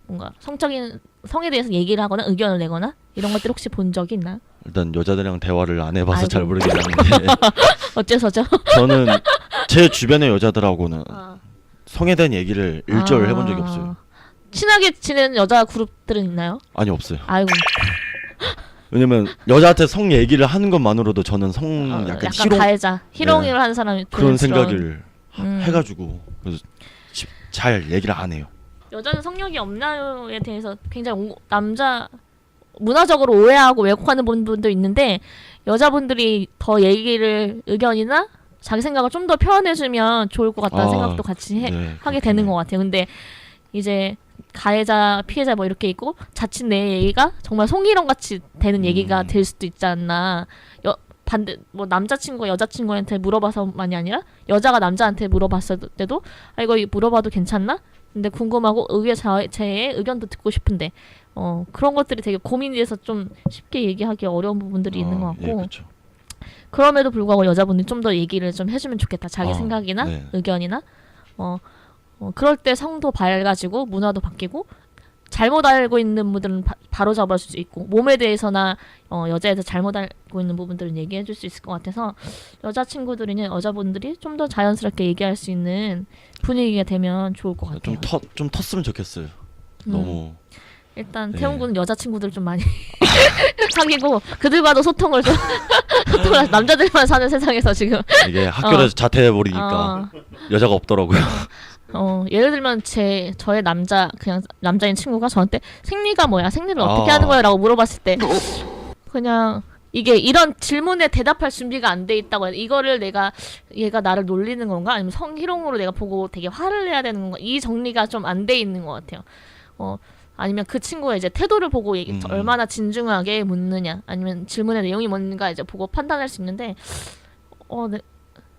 뭔가 성적인 성에 대해서 얘기를 하거나 의견을 내거나 이런 것들 혹시 본 적이 있나요? 일단 여자들이랑 대화를 안 해봐서 아이고. 잘 모르겠는데 어째서죠? 저는 제 주변의 여자들하고는 성에 대한 얘기를 일절 해본 적이 없어요. 친하게 지내는 여자 그룹들은 있나요? 아니 없어요. 아이고. 왜냐면 여자한테 성 얘기를 하는 것만으로도 저는 성 약간 희롱 가해자, 희롱을 하는 사람이 그런 생각을 해가지고 그래서 잘 얘기를 안 해요. 여자는 성욕이 없나요에 대해서 굉장히 남자 문화적으로 오해하고 왜곡하는 분도 있는데 여자분들이 더 얘기를 의견이나 자기 생각을 좀 더 표현해주면 좋을 것 같다는 생각도 같이 하게 되는 것 같아요. 근데 이제 가해자, 피해자 뭐 이렇게 있고 자칫 내 얘기가 정말 송이론 같이 되는 얘기가 될 수도 있지 않나. 반대 뭐 남자친구가 여자친구한테 물어봐서만이 아니라 여자가 남자한테 물어봤을 때도 이거 물어봐도 괜찮나? 근데 궁금하고 의외의 의견도 듣고 싶은데 그런 것들이 되게 고민이 돼서 좀 쉽게 얘기하기 어려운 부분들이 있는 것 같고 그렇죠. 그럼에도 불구하고 여자분이 좀 더 얘기를 좀 해주면 좋겠다. 자기 생각이나 의견이나 그럴 때 성도 밝아지고 문화도 바뀌고 잘못 알고 있는 분들은 바로 잡을 수 있고 몸에 대해서나 여자에 대해서 잘못 알고 있는 부분들은 얘기해 줄 수 있을 것 같아서 여자친구들이나 여자분들이 좀 더 자연스럽게 얘기할 수 있는 분위기가 되면 좋을 것 같아요. 좀 텄으면 좋겠어요. 너무 일단 네. 태훈군은 여자친구들 좀 많이 사귀고 그들과도 소통을 좀 남자들만 사는 세상에서 지금 이게 학교를 자퇴해 버리니까 여자가 없더라고요. 예를 들면 저의 그냥 남자인 친구가 저한테 생리가 뭐야? 생리를 어떻게 하는 거야? 라고 물어봤을 때 그냥 이게 이런 질문에 대답할 준비가 안 돼 있다고 해요. 이거를 얘가 나를 놀리는 건가? 아니면 성희롱으로 내가 보고 되게 화를 내야 되는 건가? 이 정리가 좀 안 돼 있는 것 같아요. 아니면 그 친구의 이제 태도를 보고 얼마나 진중하게 묻느냐, 아니면 질문의 내용이 뭔가 이제 보고 판단할 수 있는데, 네.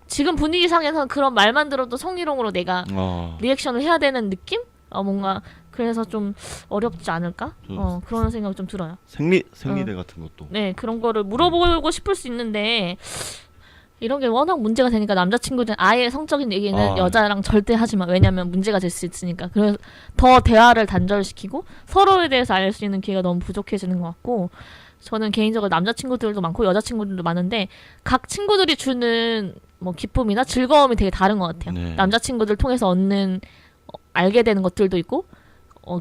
지금 분위기상에서는 그런 말만 들어도 성희롱으로 내가 리액션을 해야 되는 느낌? 뭔가 그래서 좀 어렵지 않을까? 그런 생각이 좀 들어요. 생리대 같은 것도. 네, 그런 거를 물어보고 싶을 수 있는데 이런 게 워낙 문제가 되니까 남자친구들은 아예 성적인 얘기는 여자랑 절대 하지 마. 왜냐면 문제가 될 수 있으니까. 그래서 더 대화를 단절시키고 서로에 대해서 알 수 있는 기회가 너무 부족해지는 것 같고, 저는 개인적으로 남자친구들도 많고 여자친구들도 많은데 각 친구들이 주는 뭐 기쁨이나 즐거움이 되게 다른 것 같아요. 네. 남자친구들 통해서 알게 되는 것들도 있고,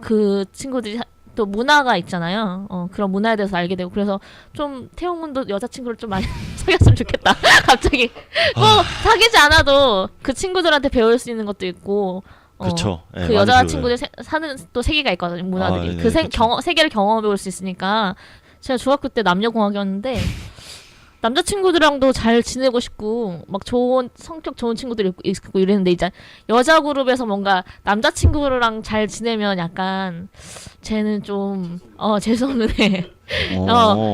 그 친구들이 또 문화가 있잖아요. 그런 문화에 대해서 알게 되고, 그래서 좀 태용군도 여자친구를 좀 많이 사귀었으면 좋겠다. 갑자기 꼭 사귀지 않아도 그 친구들한테 배울 수 있는 것도 있고, 그렇죠. 네, 그 여자친구들 사는 또 세계가 있거든요. 문화들이 그 세계를 경험해 볼 수 있으니까. 제가 중학교 때 남녀공학이었는데 남자친구들이랑도 잘 지내고 싶고 막 성격 좋은 친구들이 있고 이랬는데, 이제 여자 그룹에서 뭔가 남자친구랑 잘 지내면 약간 쟤는 좀 재수없는 애.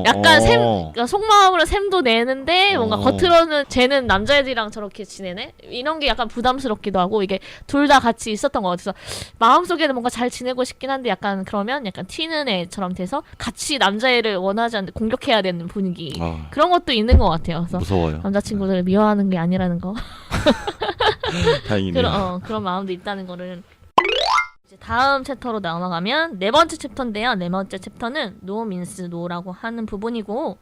약간 그러니까 속마음으로 샘도 내는데 뭔가 겉으로는 쟤는 남자애들이랑 저렇게 지내네? 이런 게 약간 부담스럽기도 하고, 이게 둘 다 같이 있었던 것 같아서 마음속에는 뭔가 잘 지내고 싶긴 한데 약간 그러면 약간 튀는 애처럼 돼서 같이 남자애를 원하지 않는데 공격해야 되는 분위기. 그런 것도 있는 것 같아요. 그래서 무서워요. 남자친구들을 미워하는 게 아니라는 거. 다행이네요. 그런 마음도 있다는 거를. 이제 다음 챕터로 넘어가면 네 번째 챕터인데요. 네 번째 챕터는 노 민스 노라고 하는 부분이고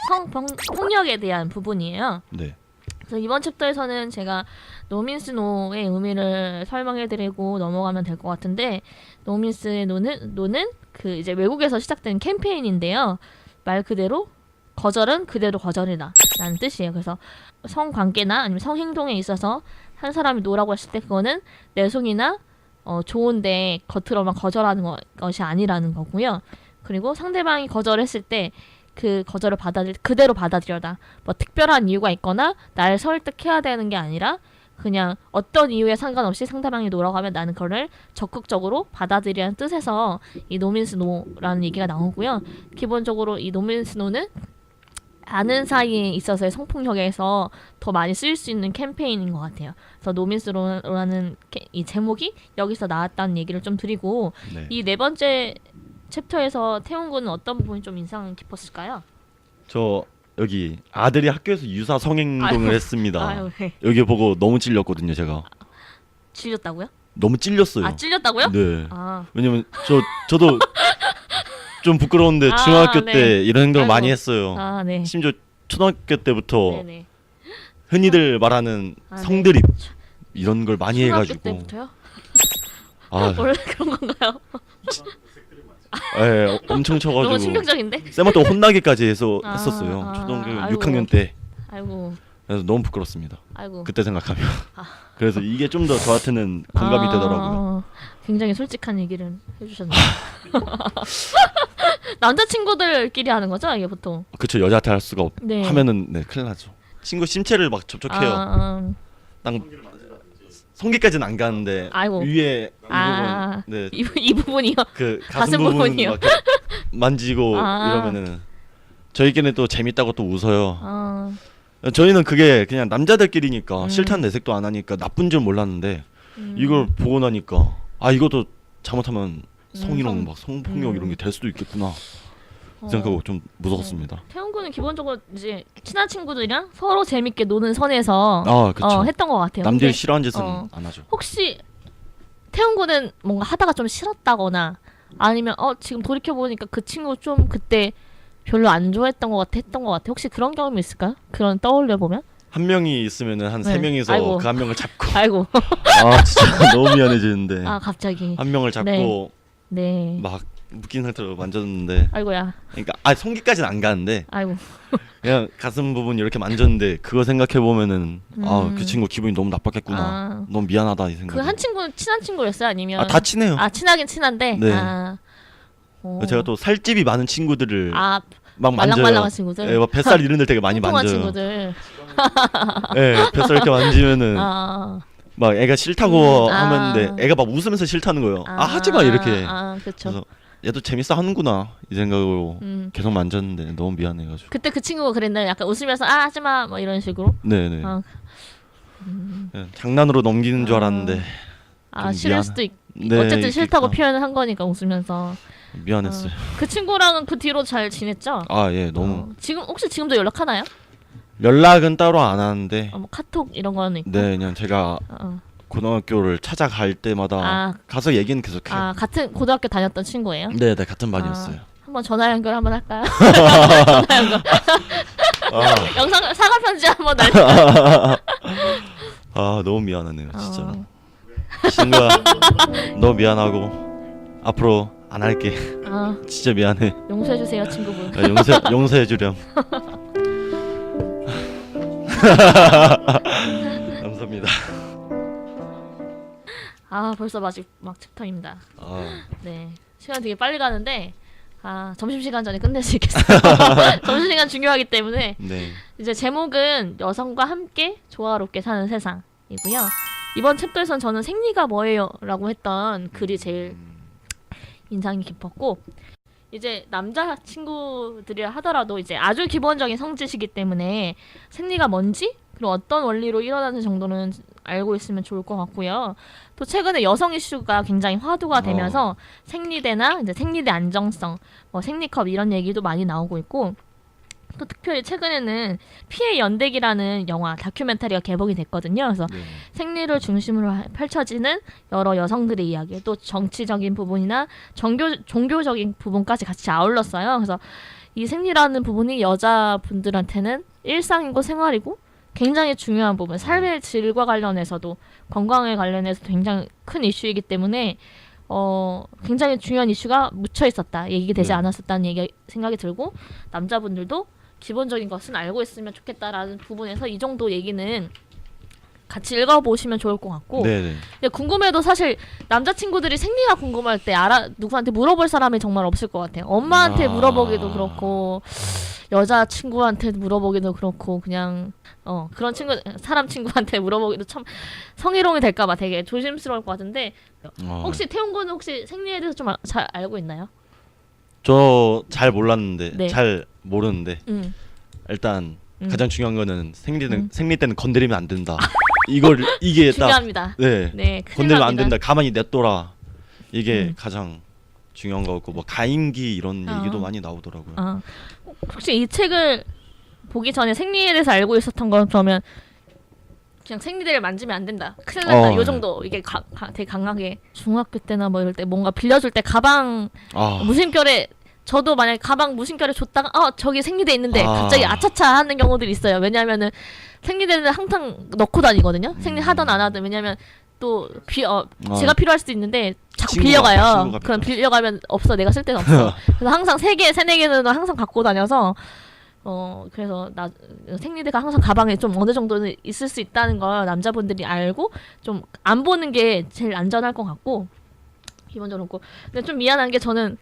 성폭력에 대한 부분이에요. 네. 그래서 이번 챕터에서는 제가 노 민스 노의 의미를 설명해드리고 넘어가면 될 것 같은데, 노 민스의 노는 그 이제 외국에서 시작된 캠페인인데요. 말 그대로 거절은 그대로 거절이다 라는 뜻이에요. 그래서 성관계나 아니면 성행동에 있어서 한 사람이 노라고 했을 때 그거는 내숭이나 좋은데 겉으로만 거절하는 것이 아니라는 거고요. 그리고 상대방이 거절했을 때 그 거절을 그대로 받아들여다. 뭐 특별한 이유가 있거나 날 설득해야 되는 게 아니라 그냥 어떤 이유에 상관없이 상대방이 노라고 하면 나는 그걸 적극적으로 받아들이라는 뜻에서 이 노민스 노라는 얘기가 나오고요. 기본적으로 이 노민스 노는 아는 사이에 있어서의 성폭력에서 더 많이 쓰일 수 있는 캠페인인 것 같아요. 그래서 노민스로라는 이 제목이 여기서 나왔다는 얘기를 좀 드리고, 네. 이 네 번째 챕터에서 태훈 군은 어떤 부분이 좀 인상 깊었을까요? 저 여기 아들이 학교에서 유사 성행동을 했습니다. 아유, 네. 여기 보고 너무 찔렸거든요, 제가. 질렸다고요? 너무 찔렸어요. 찔렸다고요? 네. 왜냐면 저도 좀 부끄러운데 중학교 네. 때 이런 행동을 많이 했어요. 네. 심지어 초등학교 때부터 네네. 흔히들 말하는 성드립 이런 걸 많이 해가지고. 때부터요? 원래 그런 건가요? 네, 엄청 쳐가지고. 너무 충격적인데? 쌤한테 혼나기까지 했었어요. 초등학교 6학년 때. 아이고. 그래서 너무 부끄럽습니다. 아이고. 그때 생각하면. 그래서 이게 좀 더 저한테는 공감이 되더라고요. 굉장히 솔직한 얘기를 해주셨네요. 남자친구들끼리 하는 거죠, 이게 보통? 그쵸, 여자한테 할 수가 네. 하면은 큰일 나죠. 친구 신체를 막 접촉해요. 딱 성기까지는 안 가는데 아이고. 위에 네. 이 부분이요? 그 가슴 부분이요? 막 만지고 이러면은 저희끼리는 또 재밌다고 또 웃어요. 저희는 그게 그냥 남자들끼리니까 싫다는 내색도 안 하니까 나쁜 줄 몰랐는데 이걸 보고 나니까 이것도 잘못하면 성희롱 막 성폭력 이런 게 될 수도 있겠구나 생각하고 좀 무서웠습니다. 태훈 군은 기본적으로 이제 친한 친구들이랑 서로 재밌게 노는 선에서 했던 것 같아요. 남들이 싫어하는 짓은 안 하죠. 혹시 태훈 군은 뭔가 하다가 좀 싫었다거나 아니면 지금 돌이켜 보니까 그 친구 좀 그때 별로 안 좋아했던 것 같아 했던 것 같아. 혹시 그런 경험이 있을까요? 그런 떠올려 보면? 한 명이 있으면은 한 세 네. 명이서 아이고. 그 한 명을 잡고 아이고. 아 진짜 너무 미안해지는데 아 갑자기. 한 명을 잡고 네. 막 묶인 상태로 만졌는데 아이고야. 그러니까 성기까지는 안 가는데 아이고. 그냥 가슴 부분 이렇게 만졌는데 그거 생각해 보면은 그 친구 기분이 너무 나빴겠구나. 아. 너무 미안하다 이 생각. 그 한 친구는 친한 친구였어요? 아니면 다 친해요. 친하긴 친한데. 네. 제가 또 살집이 많은 친구들을 막 만져요. 말랑말랑한 친구들. 예, 막 뱃살 이런 데 되게 많이 통통한 만져요. 친구들. 예, 뱃살 이렇게 만지면은 아. 막 애가 싫다고 아. 하는데 애가 막 웃으면서 싫다는 거예요. 하지 마 이렇게. 그렇죠. 그래서 얘도 재밌어 하는구나 이 생각으로 음. 계속 만졌는데 너무 미안해가지고. 그때 그 친구가 그랬나요? 약간 웃으면서 하지 마 뭐 이런 식으로. 네네. 아. 예, 장난으로 넘기는 줄 알았는데. 좀 싫을 미안- 수도 있. 네, 어쨌든 싫다고 그러니까 표현을 한 거니까 웃으면서. 미안했어요. 그 친구랑은 그 뒤로 잘 지냈죠? 예, 너무 혹시 지금도 연락하나요? 연락은 따로 안 하는데. 뭐 카톡 이런 거는 있고. 네, 그냥 제가 고등학교를 찾아갈 때마다 가서 얘기는 계속해요. 같은 고등학교 다녔던 친구예요? 네, 같은 반이었어요. 한번 전화 연결 한번 할까요? 전화 연결. 아, 영상 사과 편지 한번 날. 너무 미안하네요, 진짜. 친구야, 너무 미안하고 앞으로 안 할게. 진짜 미안해. 용서해 주세요, 친구분. 용서해 주렴. 감사합니다. 벌써 막 집탐입니다. 네, 시간 되게 빨리 가는데 점심시간 전에 끝낼 수 있겠어요. 점심시간 중요하기 때문에. 네. 이제 제목은 여성과 함께 조화롭게 사는 세상이고요. 이번 챕터에선 저는 생리가 뭐예요? 라고 했던 글이 제일 인상이 깊었고, 이제 남자 친구들이라 하더라도 이제 아주 기본적인 성지시기 때문에 생리가 뭔지 그리고 어떤 원리로 일어나는 정도는 알고 있으면 좋을 것 같고요. 또 최근에 여성 이슈가 굉장히 화두가 되면서 생리대나 이제 생리대 안정성, 뭐 생리컵 이런 얘기도 많이 나오고 있고, 또 특별히 최근에는 피해 연대기라는 영화 다큐멘터리가 개봉이 됐거든요. 그래서 생리를 중심으로 펼쳐지는 여러 여성들의 이야기, 또 정치적인 부분이나 종교적인 부분까지 같이 아울렀어요. 그래서 이 생리라는 부분이 여자분들한테는 일상이고 생활이고 굉장히 중요한 부분, 삶의 질과 관련해서도 건강에 관련해서 굉장히 큰 이슈이기 때문에 굉장히 중요한 이슈가 묻혀 있었다, 얘기되지 않았었다는 생각이 들고, 남자분들도 기본적인 것은 알고 있으면 좋겠다라는 부분에서 이 정도 얘기는 같이 읽어보시면 좋을 것 같고. 네네. 근데 궁금해도 사실 남자친구들이 생리가 궁금할 때 누구한테 물어볼 사람이 정말 없을 것 같아요. 엄마한테 물어보기도 그렇고 여자친구한테 물어보기도 그렇고 그냥 그런 사람 친구한테 물어보기도 참 성희롱이 될까봐 되게 조심스러울 것 같은데, 혹시 태훈군은 혹시 생리에 대해서 좀 잘 알고 있나요? 저 잘 몰랐는데 네. 잘 모르는데 일단 가장 중요한 거는 생리 때는 건드리면 안 된다. 이게 딱 중요합니다. 네. 큰일 건드리면 안 납니다. 된다. 가만히 냅둬라. 이게 가장 중요한 거고, 뭐 가임기 이런 얘기도 많이 나오더라고요. 혹시 이 책을 보기 전에 생리에 대해서 알고 있었던 건 그러면 그냥 생리대를 만지면 안 된다, 큰일 난다, 요 정도. 이게 되게 강하게 중학교 때나 뭐 이럴 때 뭔가 빌려줄 때 가방 무심결에, 저도 만약에 가방 무심결에 줬다가 저기 생리대 있는데 갑자기 아차차 하는 경우들이 있어요. 왜냐면은 생리대는 항상 넣고 다니거든요. 생리 하든 안 하든. 왜냐면 또 제가 필요할 수도 있는데 자꾸 빌려가요. 그럼 빌려가면 없어, 내가 쓸 데는 없어. 그래서 항상 3개, 4개는 항상 갖고 다녀서 그래서 생리대가 항상 가방에 좀 어느 정도는 있을 수 있다는 걸 남자분들이 알고 좀 안 보는 게 제일 안전할 것 같고, 기본적으로. 근데 좀 미안한 게, 저는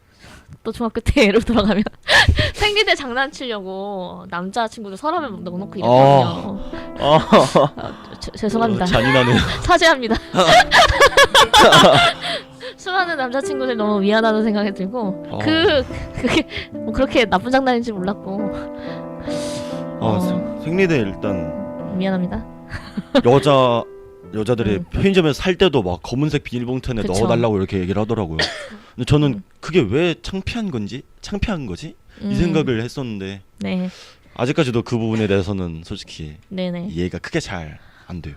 또 중학교 때로 돌아가면 생리대 장난치려고 남자친구들 서랍에 넣어놓고 이랬거든요. 죄송합니다. 잔인하네요. 사죄합니다. 수많은 남자친구들 너무 미안하다는 생각이 들고, 그게 뭐 그렇게 나쁜 장난인지 몰랐고. 생리대 일단 미안합니다. 여자들이 편의점에서 살 때도 막 검은색 비닐봉투에 넣어달라고 이렇게 얘기를 하더라고요. 근데 저는 그게 왜 창피한 거지? 이 생각을 했었는데, 네. 아직까지도 그 부분에 대해서는 솔직히 네네. 이해가 크게 잘 안 돼요.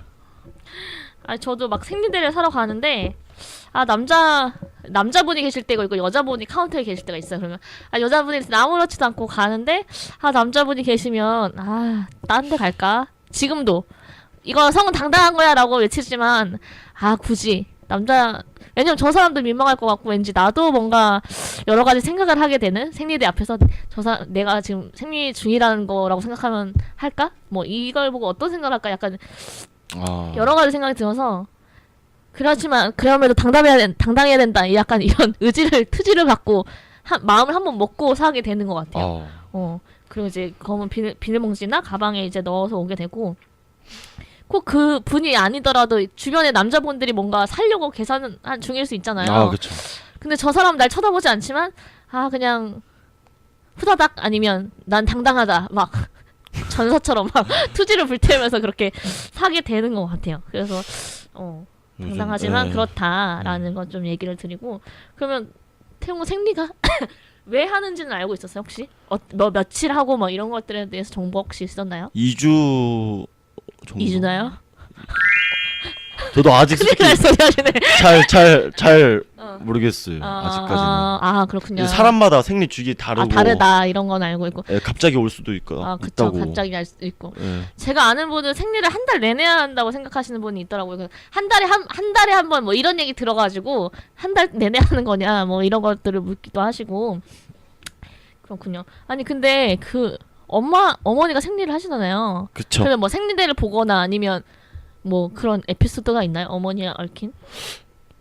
저도 막 생리대를 사러 가는데 남자 남자분이 계실 때가 있고 여자분이 카운터에 계실 때가 있어요. 그러면 여자분이 아무렇지도 않고 가는데 남자분이 계시면 딴 데 갈까? 지금도 이거 성은 당당한 거야라고 외치지만 굳이 왜냐면 저 사람도 민망할 것 같고 왠지 나도 뭔가 여러 가지 생각을 하게 되는 생리대 앞에서 내가 지금 생리 중이라는 거라고 생각하면 할까? 뭐 이걸 보고 어떤 생각을 할까? 약간 여러 가지 생각이 들어서 그렇지만 그럼에도 당당해야 된다. 약간 이런 투지를 갖고 마음을 한번 먹고 사게 되는 것 같아요. 그리고 이제 검은 비닐봉지나 가방에 이제 넣어서 오게 되고 꼭 그 분이 아니더라도 주변에 남자분들이 뭔가 살려고 계산한 중일 수 있잖아요. 그렇죠. 근데 저 사람 날 쳐다보지 않지만 그냥 후다닥 아니면 난 당당하다 막 전사처럼 막 투지를 불태우면서 그렇게 사게 되는 것 같아요. 그래서 당당하지만 그렇다라는 건 좀 얘기를 드리고 그러면 태웅은 생리가 왜 하는지는 알고 있었어요 혹시? 며칠 하고 뭐 이런 것들에 대해서 정보 혹시 있었나요? 2주 정도. 2주나요? 저도 아직 큰일 날 소리 하시네. 잘 모르겠어요. 아직까지는. 그렇군요. 사람마다 생리 주기 다르고. 다르다 이런 건 알고 있고. 갑자기 올 수도 있고. 그쵸. 있다고. 갑자기 알 수도 있고. 제가 아는 분은 생리를 한 달 내내 한다고 생각하시는 분이 있더라고요. 한 달에 한 번 뭐 이런 얘기 들어가지고 한 달 내내 하는 거냐 뭐 이런 것들을 묻기도 하시고. 그렇군요. 아니 근데 어머니가 생리를 하시잖아요. 그쵸. 그러면 뭐 생리대를 보거나 아니면 뭐 그런 에피소드가 있나요? 어머니에 얽힌?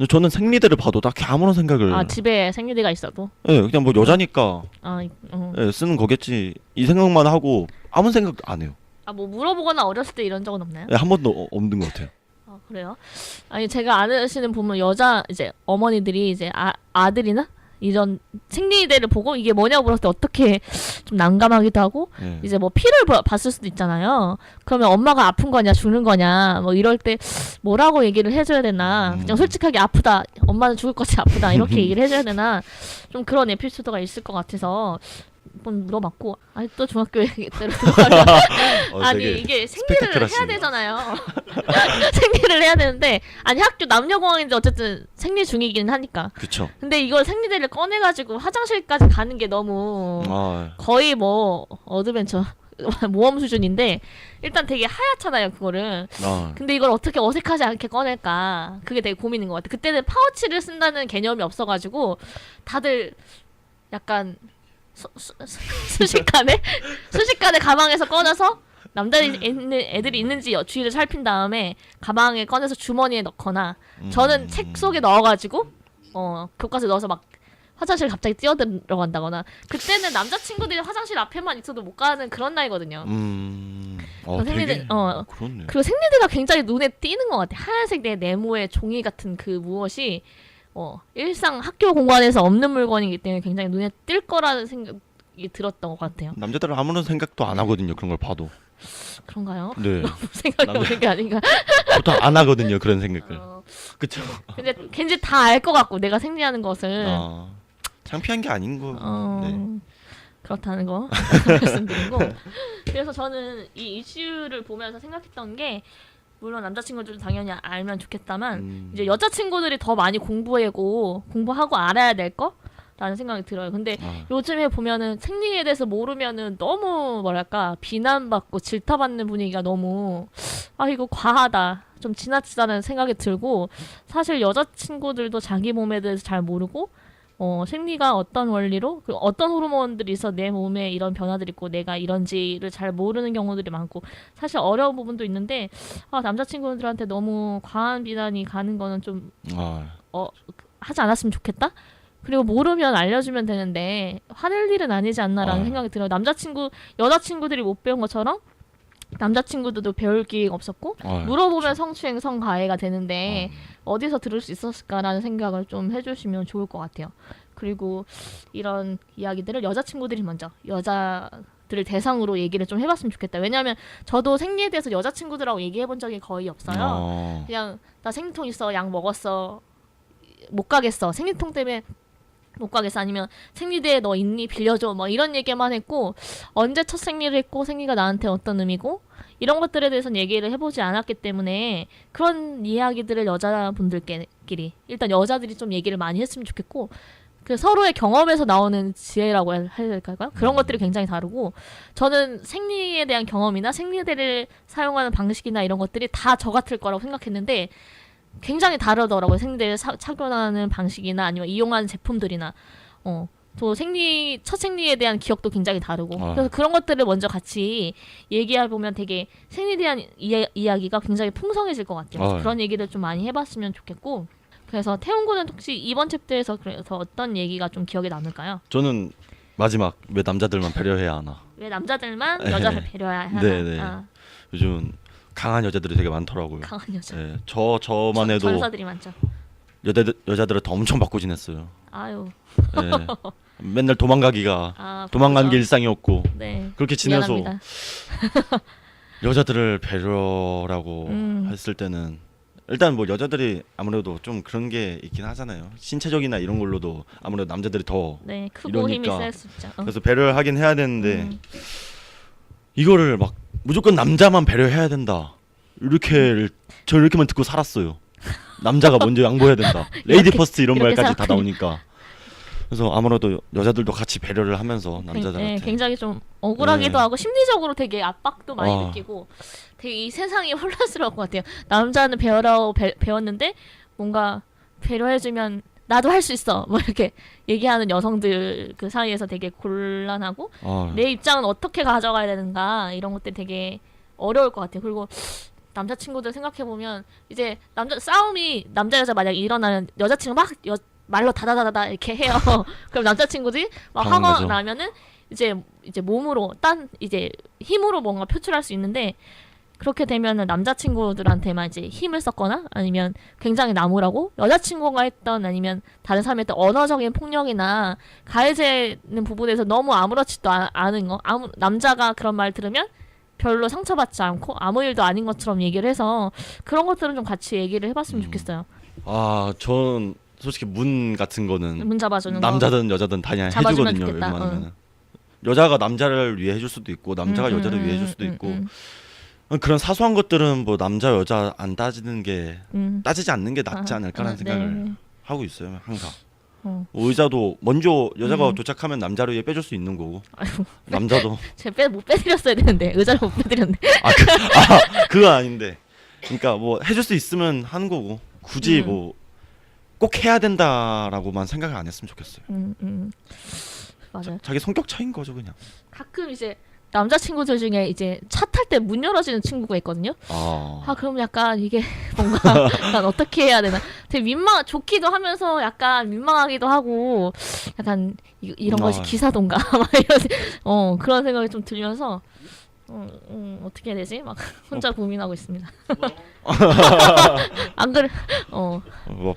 저는 생리대를 봐도 딱히 아무런 생각을. 집에 생리대가 있어도. 그냥 뭐 여자니까. 쓰는 거겠지 이 생각만 하고 아무 생각 안 해요. 뭐 물어보거나 어렸을 때 이런 적은 없나요? 한 번도 없는 것 같아요. 그래요? 아니 제가 아시는 보면 여자 이제 어머니들이 이제 아들이나 이런 생리대를 보고 이게 뭐냐고 물었을 때 어떻게 좀 난감하기도 하고 이제 뭐 피를 봤을 수도 있잖아요. 그러면 엄마가 아픈 거냐 죽는 거냐 뭐 이럴 때 뭐라고 얘기를 해줘야 되나 그냥 솔직하게 아프다 엄마는 죽을 것이 아프다 이렇게 얘기를 해줘야 되나 좀 그런 에피소드가 있을 것 같아서 한번 물어봤고 또 중학교 때로 들어가면 이게 생리를 해야 되잖아요. 생리를 해야 되는데 학교 남녀공학인데 어쨌든 생리 중이긴 하니까. 그쵸. 근데 이걸 생리대를 꺼내가지고 화장실까지 가는 게 너무 거의 뭐 어드벤처 모험 수준인데 일단 되게 하얗잖아요 그거를. 근데 이걸 어떻게 어색하지 않게 꺼낼까 그게 되게 고민인 것 같아. 그때는 파우치를 쓴다는 개념이 없어가지고 다들 약간 순식간에 가방에서 꺼내서 애들이 있는지 주위를 살핀 다음에 가방에 꺼내서 주머니에 넣거나 저는 책 속에 넣어가지고 교과서에 넣어서 막 화장실 갑자기 뛰어들어간다거나 그때는 남자친구들이 화장실 앞에만 있어도 못 가는 그런 나이거든요. 생리대 그리고 생리대가 굉장히 눈에 띄는 것 같아. 하얀색 네모의 종이 같은 그 무엇이 일상 학교 공간에서 없는 물건이기 때문에 굉장히 눈에 띌 거라는 생각이 들었던 것 같아요. 남자들은 아무런 생각도 안 하거든요. 그런 걸 봐도. 그런가요? 네. 너무 생각이 없는 게 아닌가? 보통 안 하거든요. 그런 생각을. 그쵸. 근데 왠지 다 알 것 같고 내가 생리하는 것을 창피한 게 아닌 거. 그렇다는 거 말씀드리고 그래서 저는 이 이슈를 보면서 생각했던 게 물론 남자친구들도 당연히 알면 좋겠다만 이제 여자친구들이 더 많이 공부하고 알아야 될 거라는 생각이 들어요. 근데 요즘에 보면은 생리에 대해서 모르면은 너무 뭐랄까 비난받고 질타받는 분위기가 너무 이거 과하다 좀 지나치다는 생각이 들고 사실 여자친구들도 자기 몸에 대해서 잘 모르고 생리가 어떤 원리로 그리고 어떤 호르몬들이 있어 내 몸에 이런 변화들이 있고 내가 이런지를 잘 모르는 경우들이 많고 사실 어려운 부분도 있는데 남자친구들한테 너무 과한 비난이 가는 거는 좀 하지 않았으면 좋겠다. 그리고 모르면 알려주면 되는데 화낼 일은 아니지 않나라는 생각이 들어요. 여자친구들이 못 배운 것처럼 남자친구들도 배울 기회가 없었고 물어보면 성추행 성가해가 되는데 어디서 들을 수 있었을까라는 생각을 좀 해주시면 좋을 것 같아요. 그리고 이런 이야기들을 여자친구들이 먼저 여자들을 대상으로 얘기를 좀 해봤으면 좋겠다. 왜냐하면 저도 생리에 대해서 여자친구들하고 얘기해본 적이 거의 없어요. 그냥 나 생리통 있어 약 먹었어 못 가겠어 생리통 때문에 못 가겠어. 아니면 생리대에 너 있니? 빌려줘. 뭐 이런 얘기만 했고 언제 첫 생리를 했고 생리가 나한테 어떤 의미고 이런 것들에 대해서는 얘기를 해보지 않았기 때문에 그런 이야기들을 여자분들끼리 일단 여자들이 좀 얘기를 많이 했으면 좋겠고 그 서로의 경험에서 나오는 지혜라고 해야 될까요? 그런 것들이 굉장히 다르고 저는 생리에 대한 경험이나 생리대를 사용하는 방식이나 이런 것들이 다 저 같을 거라고 생각했는데 굉장히 다르더라고요. 생리대를 착용하는 방식이나 아니면 이용하는 제품들이나 또 첫 생리에 대한 기억도 굉장히 다르고 그래서 그런 것들을 먼저 같이 얘기해 보면 되게 생리에 대한 이야기가 굉장히 풍성해질 것 같아요. 그런 얘기를 좀 많이 해봤으면 좋겠고 그래서 태훈 군은 혹시 이번 챕터에서 그래서 어떤 얘기가 좀 기억에 남을까요? 저는 마지막 왜 남자들만 배려해야 하나? 왜 남자들만 여자를 배려해야 하나? 네네. 요즘 강한 여자들이 되게 많더라고요. 강한 여자. 네, 저만 해도 전사들이 많죠. 여자들을 더 엄청 받고 지냈어요. 아유. 네. 맨날 도망가는 게 그렇죠. 일상이었고 네. 그렇게 지내서 미안합니다. 여자들을 배려라고 했을 때는 일단 뭐 여자들이 아무래도 좀 그런 게 있긴 하잖아요. 신체적이나 이런 걸로도 아무래도 남자들이 더 네, 크고 이러니까. 힘이 셀 수 있죠. 그래서 배려를 하긴 해야 되는데 이거를 막 무조건 남자만 배려해야 된다. 저 이렇게만 듣고 살았어요. 남자가 먼저 양보해야 된다. 레이디 퍼스트 이런 말까지 다 나오니까. 그래서 아무래도 여자들도 같이 배려를 하면서 남자들한테 네, 굉장히 좀 억울하기도 하고 심리적으로 되게 압박도 많이 느끼고 되게 이 세상이 혼란스러울 것 같아요. 남자는 배우라고 배웠는데 뭔가 배려해주면 나도 할 수 있어 뭐 이렇게 얘기하는 여성들 그 사이에서 되게 곤란하고 내 입장은 어떻게 가져가야 되는가 이런 것들이 되게 어려울 것 같아요. 그리고 남자친구들 생각해보면 이제 싸움이 남자 여자 만약에 일어나면 여자친구 막 말로 다다다다다 이렇게 해요. 그럼 남자친구들이 막 하고 나면은 이제 몸으로 이제 힘으로 뭔가 표출할 수 있는데 그렇게 되면은 남자친구들한테만 이제 힘을 썼거나 아니면 굉장히 나무라고 여자친구가 했던 아니면 다른 사람이 했던 언어적인 폭력이나 가해지는 부분에서 너무 아무렇지도 않은 거 남자가 그런 말 들으면 별로 상처받지 않고 아무 일도 아닌 것처럼 얘기를 해서 그런 것들은 좀 같이 얘기를 해봤으면 좋겠어요. 전 솔직히 문 같은 거는 문 잡아주는 남자든 여자든 다 그냥 해주거든요. 웬만하면 여자가 남자를 위해 해줄 수도 있고 남자가 여자를 위해 해줄 수도 있고 그런 사소한 것들은 뭐 남자 여자 안 따지는 게 따지지 않는 게 낫지 않을까라는 생각을 하고 있어요. 항상 의자도 먼저 여자가 도착하면 남자를 위해 빼줄 수 있는 거고 남자도 제가 못 빼드렸어야 되는데 의자를 못 빼드렸네. 그거 아닌데 그러니까 뭐 해줄 수 있으면 하는 거고 굳이 뭐 꼭 해야 된다라고만 생각을 안 했으면 좋겠어요. 맞아요. 자기 성격 차이인 거죠 그냥. 가끔 이제 남자친구들 중에 이제 차 탈 때 문 열어주는 친구가 있거든요. 그럼 약간 이게 뭔가 약간 어떻게 해야 되나 되게 좋기도 하면서 약간 민망하기도 하고 약간 이런 것이 기사동가 막 이런 그런 생각이 좀 들면서 어떻게 해야 되지? 막 혼자 고민하고 있습니다. 안 그래? 뭐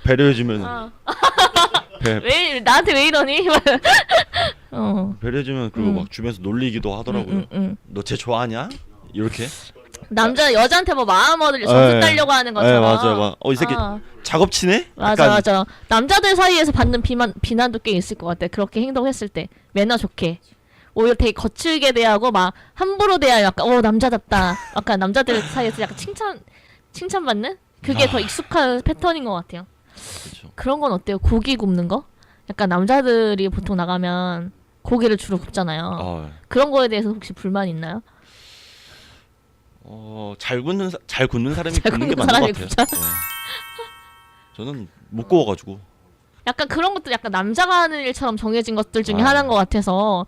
배려해주면 왜 나한테 왜 이러니? 배려해주면 그리고 막 주변에서 놀리기도 하더라고요. 너 쟤 좋아하냐? 이렇게 남자 여자한테 뭐 마음 얻으려 점수 따려고 하는 것처럼. 맞아요. 이 새끼 작업치네? 맞아. 남자들 사이에서 받는 비난도 꽤 있을 것 같아. 그렇게 행동했을 때 매너 좋게. 오히려 되게 거칠게 대하고 막 함부로 대하 약간 남자답다. 약간 남자들 사이에서 약간 칭찬받는? 그게 더 익숙한 패턴인 것 같아요. 그쵸. 그런 건 어때요? 고기 굽는 거? 약간 남자들이 보통 나가면 고기를 주로 굽잖아요. 그런 거에 대해서 혹시 불만 있나요? 잘 굽는 사람이 굽는 게 맞는 것 같아요. 네. 저는 못 구워가지고. 약간 그런 것도 약간 남자가 하는 일처럼 정해진 것들 중에 하나인 것 같아서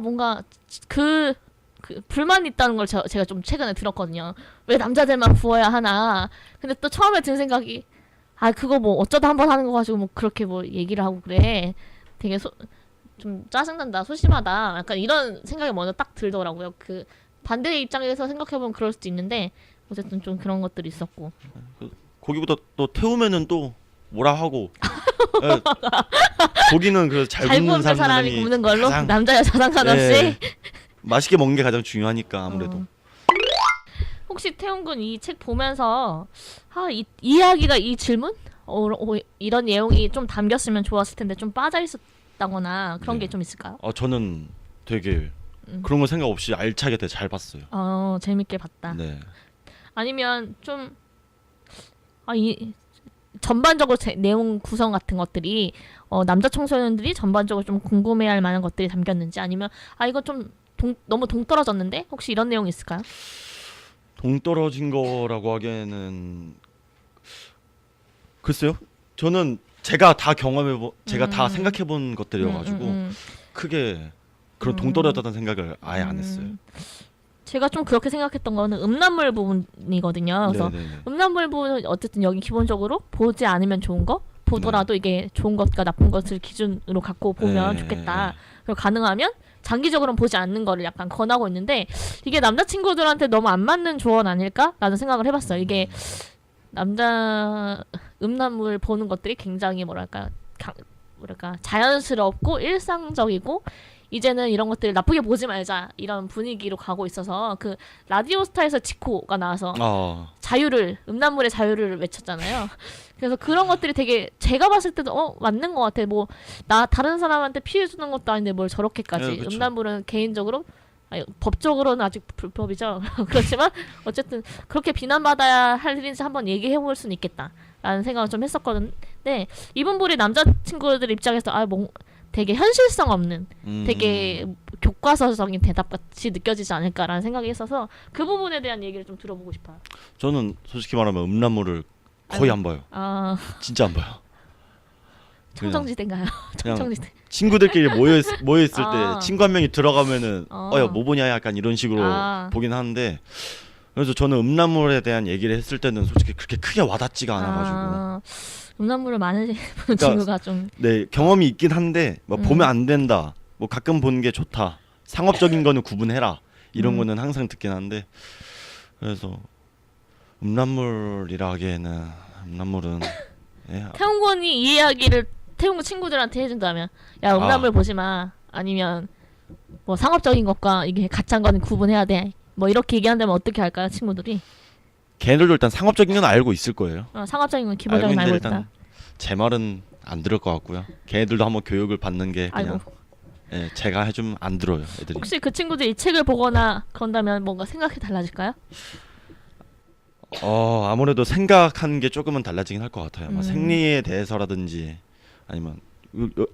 뭔가 그 불만이 있다는 걸 제가 좀 최근에 들었거든요. 왜 남자들만 구워야 하나? 근데 또 처음에 든 생각이 그거 뭐 어쩌다 한번 하는 거 가지고 뭐 그렇게 뭐 얘기를 하고 그래. 되게 좀 짜증난다, 소심하다. 약간 이런 생각이 먼저 딱 들더라고요. 그 반대의 입장에서 생각해보면 그럴 수도 있는데 어쨌든 좀 그런 것들이 있었고. 고기보다 또 태우면은 또 뭐라 하고. 고기는 그 잘 굽는 사람이 굽는 걸로 남자 여자 상관없이 맛있게 먹는 게 가장 중요하니까 아무래도. 혹시 태훈 군 이 책 보면서 이 이야기가 이 질문 이런 내용이 좀 담겼으면 좋았을 텐데 좀 빠져 있었다거나 그런 네. 게 좀 있을까요? 저는 되게 그런 거 생각 없이 알차게 되게 잘 봤어요. 재밌게 봤다. 네. 아니면 좀 이 전반적으로 내용 구성 같은 것들이 남자 청소년들이 전반적으로 좀 궁금해할 만한 것들이 담겼는지 아니면 이거 좀 너무 동떨어졌는데 혹시 이런 내용이 있을까요? 동떨어진 거라고 하기에는 글쎄요. 저는 제가 다 제가 다 생각해 본 것들이어가지고 크게 그런 동떨어졌다는 생각을 아예 안 했어요. 제가 좀 그렇게 생각했던 거는 음란물 부분이거든요. 그래서 네네네. 음란물 부분은 어쨌든 여기 기본적으로 보지 않으면 좋은 거 보더라도 이게 좋은 것과 나쁜 것을 기준으로 갖고 보면 네, 좋겠다. 그리고 가능하면 장기적으로는 보지 않는 거를 약간 권하고 있는데 이게 남자친구들한테 너무 안 맞는 조언 아닐까라는 생각을 해봤어요. 이게 남자 음란물 보는 것들이 굉장히 뭐랄까 자연스럽고 일상적이고 이제는 이런 것들 나쁘게 보지 말자 이런 분위기로 가고 있어서 그 라디오스타에서 지코가 나와서 음란물의 자유를 외쳤잖아요. 그래서 그런 것들이 되게 제가 봤을 때도 맞는 것 같아. 뭐 나 다른 사람한테 피해 주는 것도 아닌데 뭘 저렇게까지. 그쵸. 음란물은 개인적으로 법적으로는 아직 불법이죠. 그렇지만 어쨌든 그렇게 비난받아야 할 일인지 한번 얘기해 볼 수는 있겠다라는 생각을 좀 했었거든요. 근데 이분들이 남자친구들 입장에서 되게 현실성 없는 되게 교과서적인 대답같이 느껴지지 않을까라는 생각이 있어서 그 부분에 대한 얘기를 좀 들어보고 싶어요. 저는 솔직히 말하면 음란물을 거의 안 봐요. 진짜 안 봐요. 청정지대인가요? 청정지대. 친구들끼리 모여 있을 때 친구 한 명이 들어가면은 야, 뭐 보냐 약간 이런 식으로 보긴 하는데 그래서 저는 음란물에 대한 얘기를 했을 때는 솔직히 그렇게 크게 와닿지가 않아가지고 음란물을 많은 그러니까, 친구가 좀 경험이 있긴 한데 뭐 보면 안 된다 뭐 가끔 보는 게 좋다 상업적인 거는 구분해라 이런 거는 항상 듣긴 하는데 그래서 음란물이라 하기에는 음란물은 태웅군이 이 이야기를 태웅군 친구들한테 해준다면 야 음란물 보지 마 아니면 뭐 상업적인 것과 이게 가짜인 거는 구분해야 돼 뭐 이렇게 얘기한다면 어떻게 할까요 친구들이? 걔네들도 일단 상업적인 건 알고 있을 거예요. 상업적인 건 기본적으로 알고 있다. 제 말은 안 들을 것 같고요. 걔네들도 한번 교육을 받는 게 그냥 제가 해주면 안 들어요. 애들이. 혹시 그 친구들이 이 책을 보거나 그런다면 뭔가 생각이 달라질까요? 아무래도 생각하는 게 조금은 달라지긴 할 것 같아요. 뭐 생리에 대해서라든지 아니면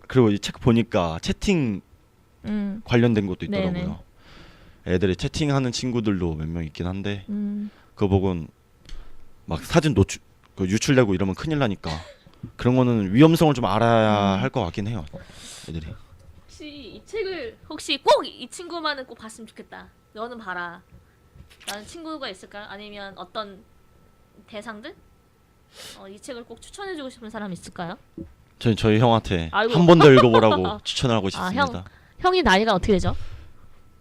그리고 이 책 보니까 채팅 관련된 것도 있더라고요. 네네. 애들이 채팅하는 친구들도 몇 명 있긴 한데 그거 보곤 막 사진 유출되고 이러면 큰일 나니까 그런 거는 위험성을 좀 알아야 할 것 같긴 해요. 애들이. 혹시 이 책을 꼭 이 친구만은 꼭 봤으면 좋겠다. 너는 봐라. 라는 친구가 있을까요? 아니면 어떤 대상들? 이 책을 꼭 추천해주고 싶은 사람 있을까요? 저희 형한테 한 번 더 읽어보라고 추천을 하고 싶습니다. 형이 나이가 어떻게 되죠?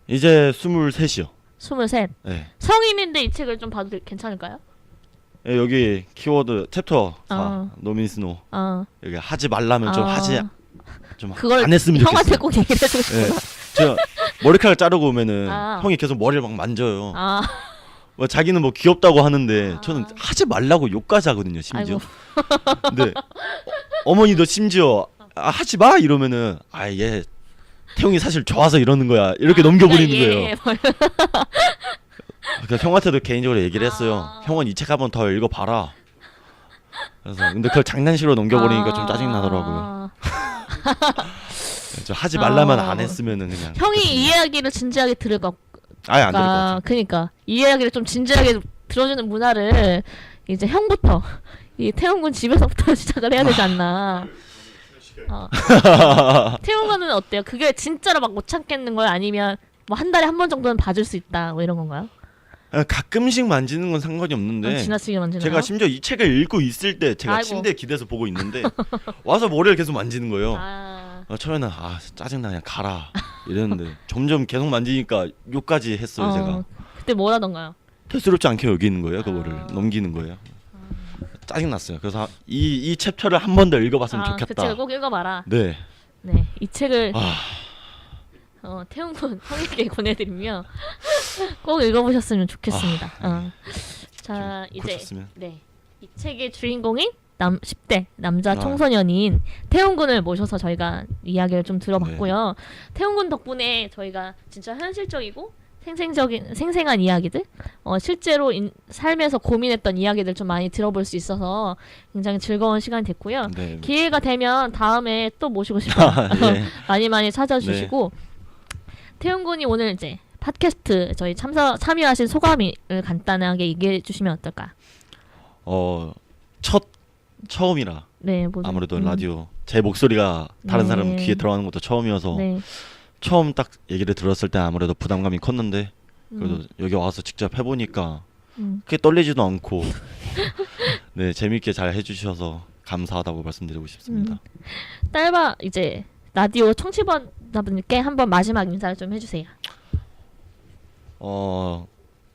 이제 23이요. 23. 네. 성인인데 이 책을 좀 봐도 괜찮을까요? 네, 여기 키워드 챕터 4 노미스노 여기 하지 말라면 좀 안 했으면 좋겠어요. 형한테 꼭 얘기를 해주고 싶어요. 네. 제가 머리카락 자르고 오면은 형이 계속 머리를 막 만져요. 뭐 자기는 뭐 귀엽다고 하는데 저는 하지 말라고 욕까지 하거든요 심지어. 근데 어머니도 심지어 하지 마 이러면은 얘 태웅이 사실 좋아서 이러는 거야 이렇게 넘겨버리는 거예요. 그러니까 형한테도 개인적으로 얘기를 했어요. 형은 이 책 한번 더 읽어봐라. 그래서 근데 그걸 장난식으로 넘겨버리니까 좀 짜증 나더라고요. 저 하지 말라면 안 했으면은 그냥. 형이 이 이야기를 진지하게 들을까? 아예 안 들을 것 같아요. 그러니까 이 이야기를 좀 진지하게 들어주는 문화를 이제 형부터 이 태웅군 집에서부터 시작을 해야 되지 않나. 태웅군은 어때요? 그게 진짜로 막 못 참겠는 거야? 아니면 뭐 한 달에 한 번 정도는 봐줄 수 있다 뭐 이런 건가요? 가끔씩 만지는 건 상관이 없는데 지나치게 만지나요? 제가 심지어 이 책을 읽고 있을 때 제가 침대에 기대서 보고 있는데 와서 머리를 계속 만지는 거예요. 처음에는 짜증나 그냥 가라 이랬는데 점점 계속 만지니까 욕까지 했어요. 제가 그때 뭐라던가요? 대수롭지 않게 여기는 거예요. 그거를 넘기는 거예요. 짜증났어요. 그래서 이 챕터를 한 번 더 읽어봤으면 좋겠다. 그 책을 꼭 읽어봐라. 네. 이 책을 태웅군 형에게 권해드리며 꼭 읽어보셨으면 좋겠습니다. 자 이제 그러셨으면. 이 책의 주인공인 10대 남자 아. 청소년인 태훈 군을 모셔서 저희가 이야기를 좀 들어봤고요. 태훈 군 덕분에 저희가 진짜 현실적이고 생생한 이야기들, 실제로 삶에서 고민했던 이야기들 좀 많이 들어볼 수 있어서 굉장히 즐거운 시간이 됐고요. 네. 기회가 되면 다음에 또 모시고 싶어요. 예. 많이 찾아주시고 태훈 군이 오늘 이제 팟캐스트 저희 참여하신 소감을 간단하게 얘기해 주시면 어떨까? 처음이라 네, 아무래도 라디오 제 목소리가 다른 네. 사람 귀에 들어가는 것도 처음이어서 네. 처음 딱 얘기를 들었을 때 아무래도 부담감이 컸는데 그래도 여기 와서 직접 해보니까 크게 떨리지도 않고 네 재밌게 잘 해주셔서 감사하다고 말씀드리고 싶습니다. 딸바 이제 라디오 청취자분들께 한번 마지막 인사를 좀 해주세요.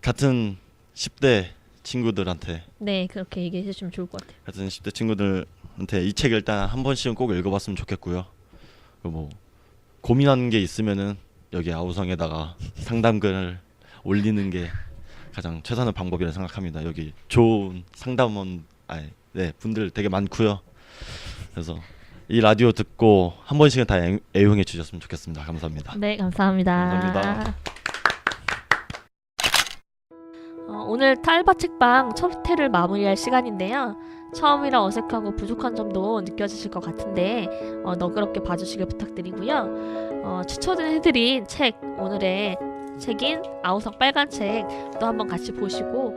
같은 10대 친구들한테 네, 그렇게 얘기해 주시면 좋을 것 같아요. 같은 10대 친구들한테 이 책 일단 한 번씩은 꼭 읽어봤으면 좋겠고요. 그리고 뭐 고민하는 게 있으면은 여기 아우성에다가 상담글을 올리는 게 가장 최선의 방법이라 생각합니다. 여기 좋은 상담원 분들 되게 많고요. 그래서 이 라디오 듣고 한 번씩은 다 애용해 주셨으면 좋겠습니다. 감사합니다. 네, 감사합니다. 감사합니다. 오늘 딸바 책방 첫 회를 마무리할 시간인데요. 처음이라 어색하고 부족한 점도 느껴지실 것 같은데 너그럽게 봐주시길 부탁드리고요. 추천해드린 책, 오늘의 책인 아우성 빨간 책도 한번 같이 보시고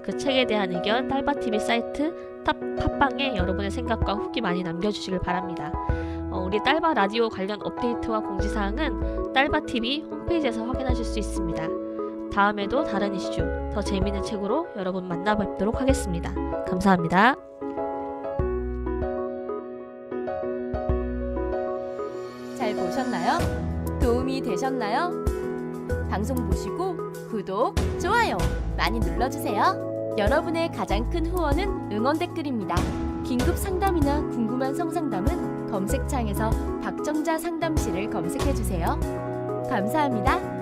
그 책에 대한 의견 딸바TV 사이트 팟빵에 여러분의 생각과 후기 많이 남겨주시길 바랍니다. 우리 딸바 라디오 관련 업데이트와 공지사항은 딸바TV 홈페이지에서 확인하실 수 있습니다. 다음에도 다른 이슈, 더 재미있는 책으로 여러분 만나뵙도록 하겠습니다. 감사합니다. 잘 보셨나요? 도움이 되셨나요? 방송 보시고 구독, 좋아요 많이 눌러주세요. 여러분의 가장 큰 후원은 응원 댓글입니다. 긴급 상담이나 궁금한 성상담은 검색창에서 박정자 상담실을 검색해주세요. 감사합니다.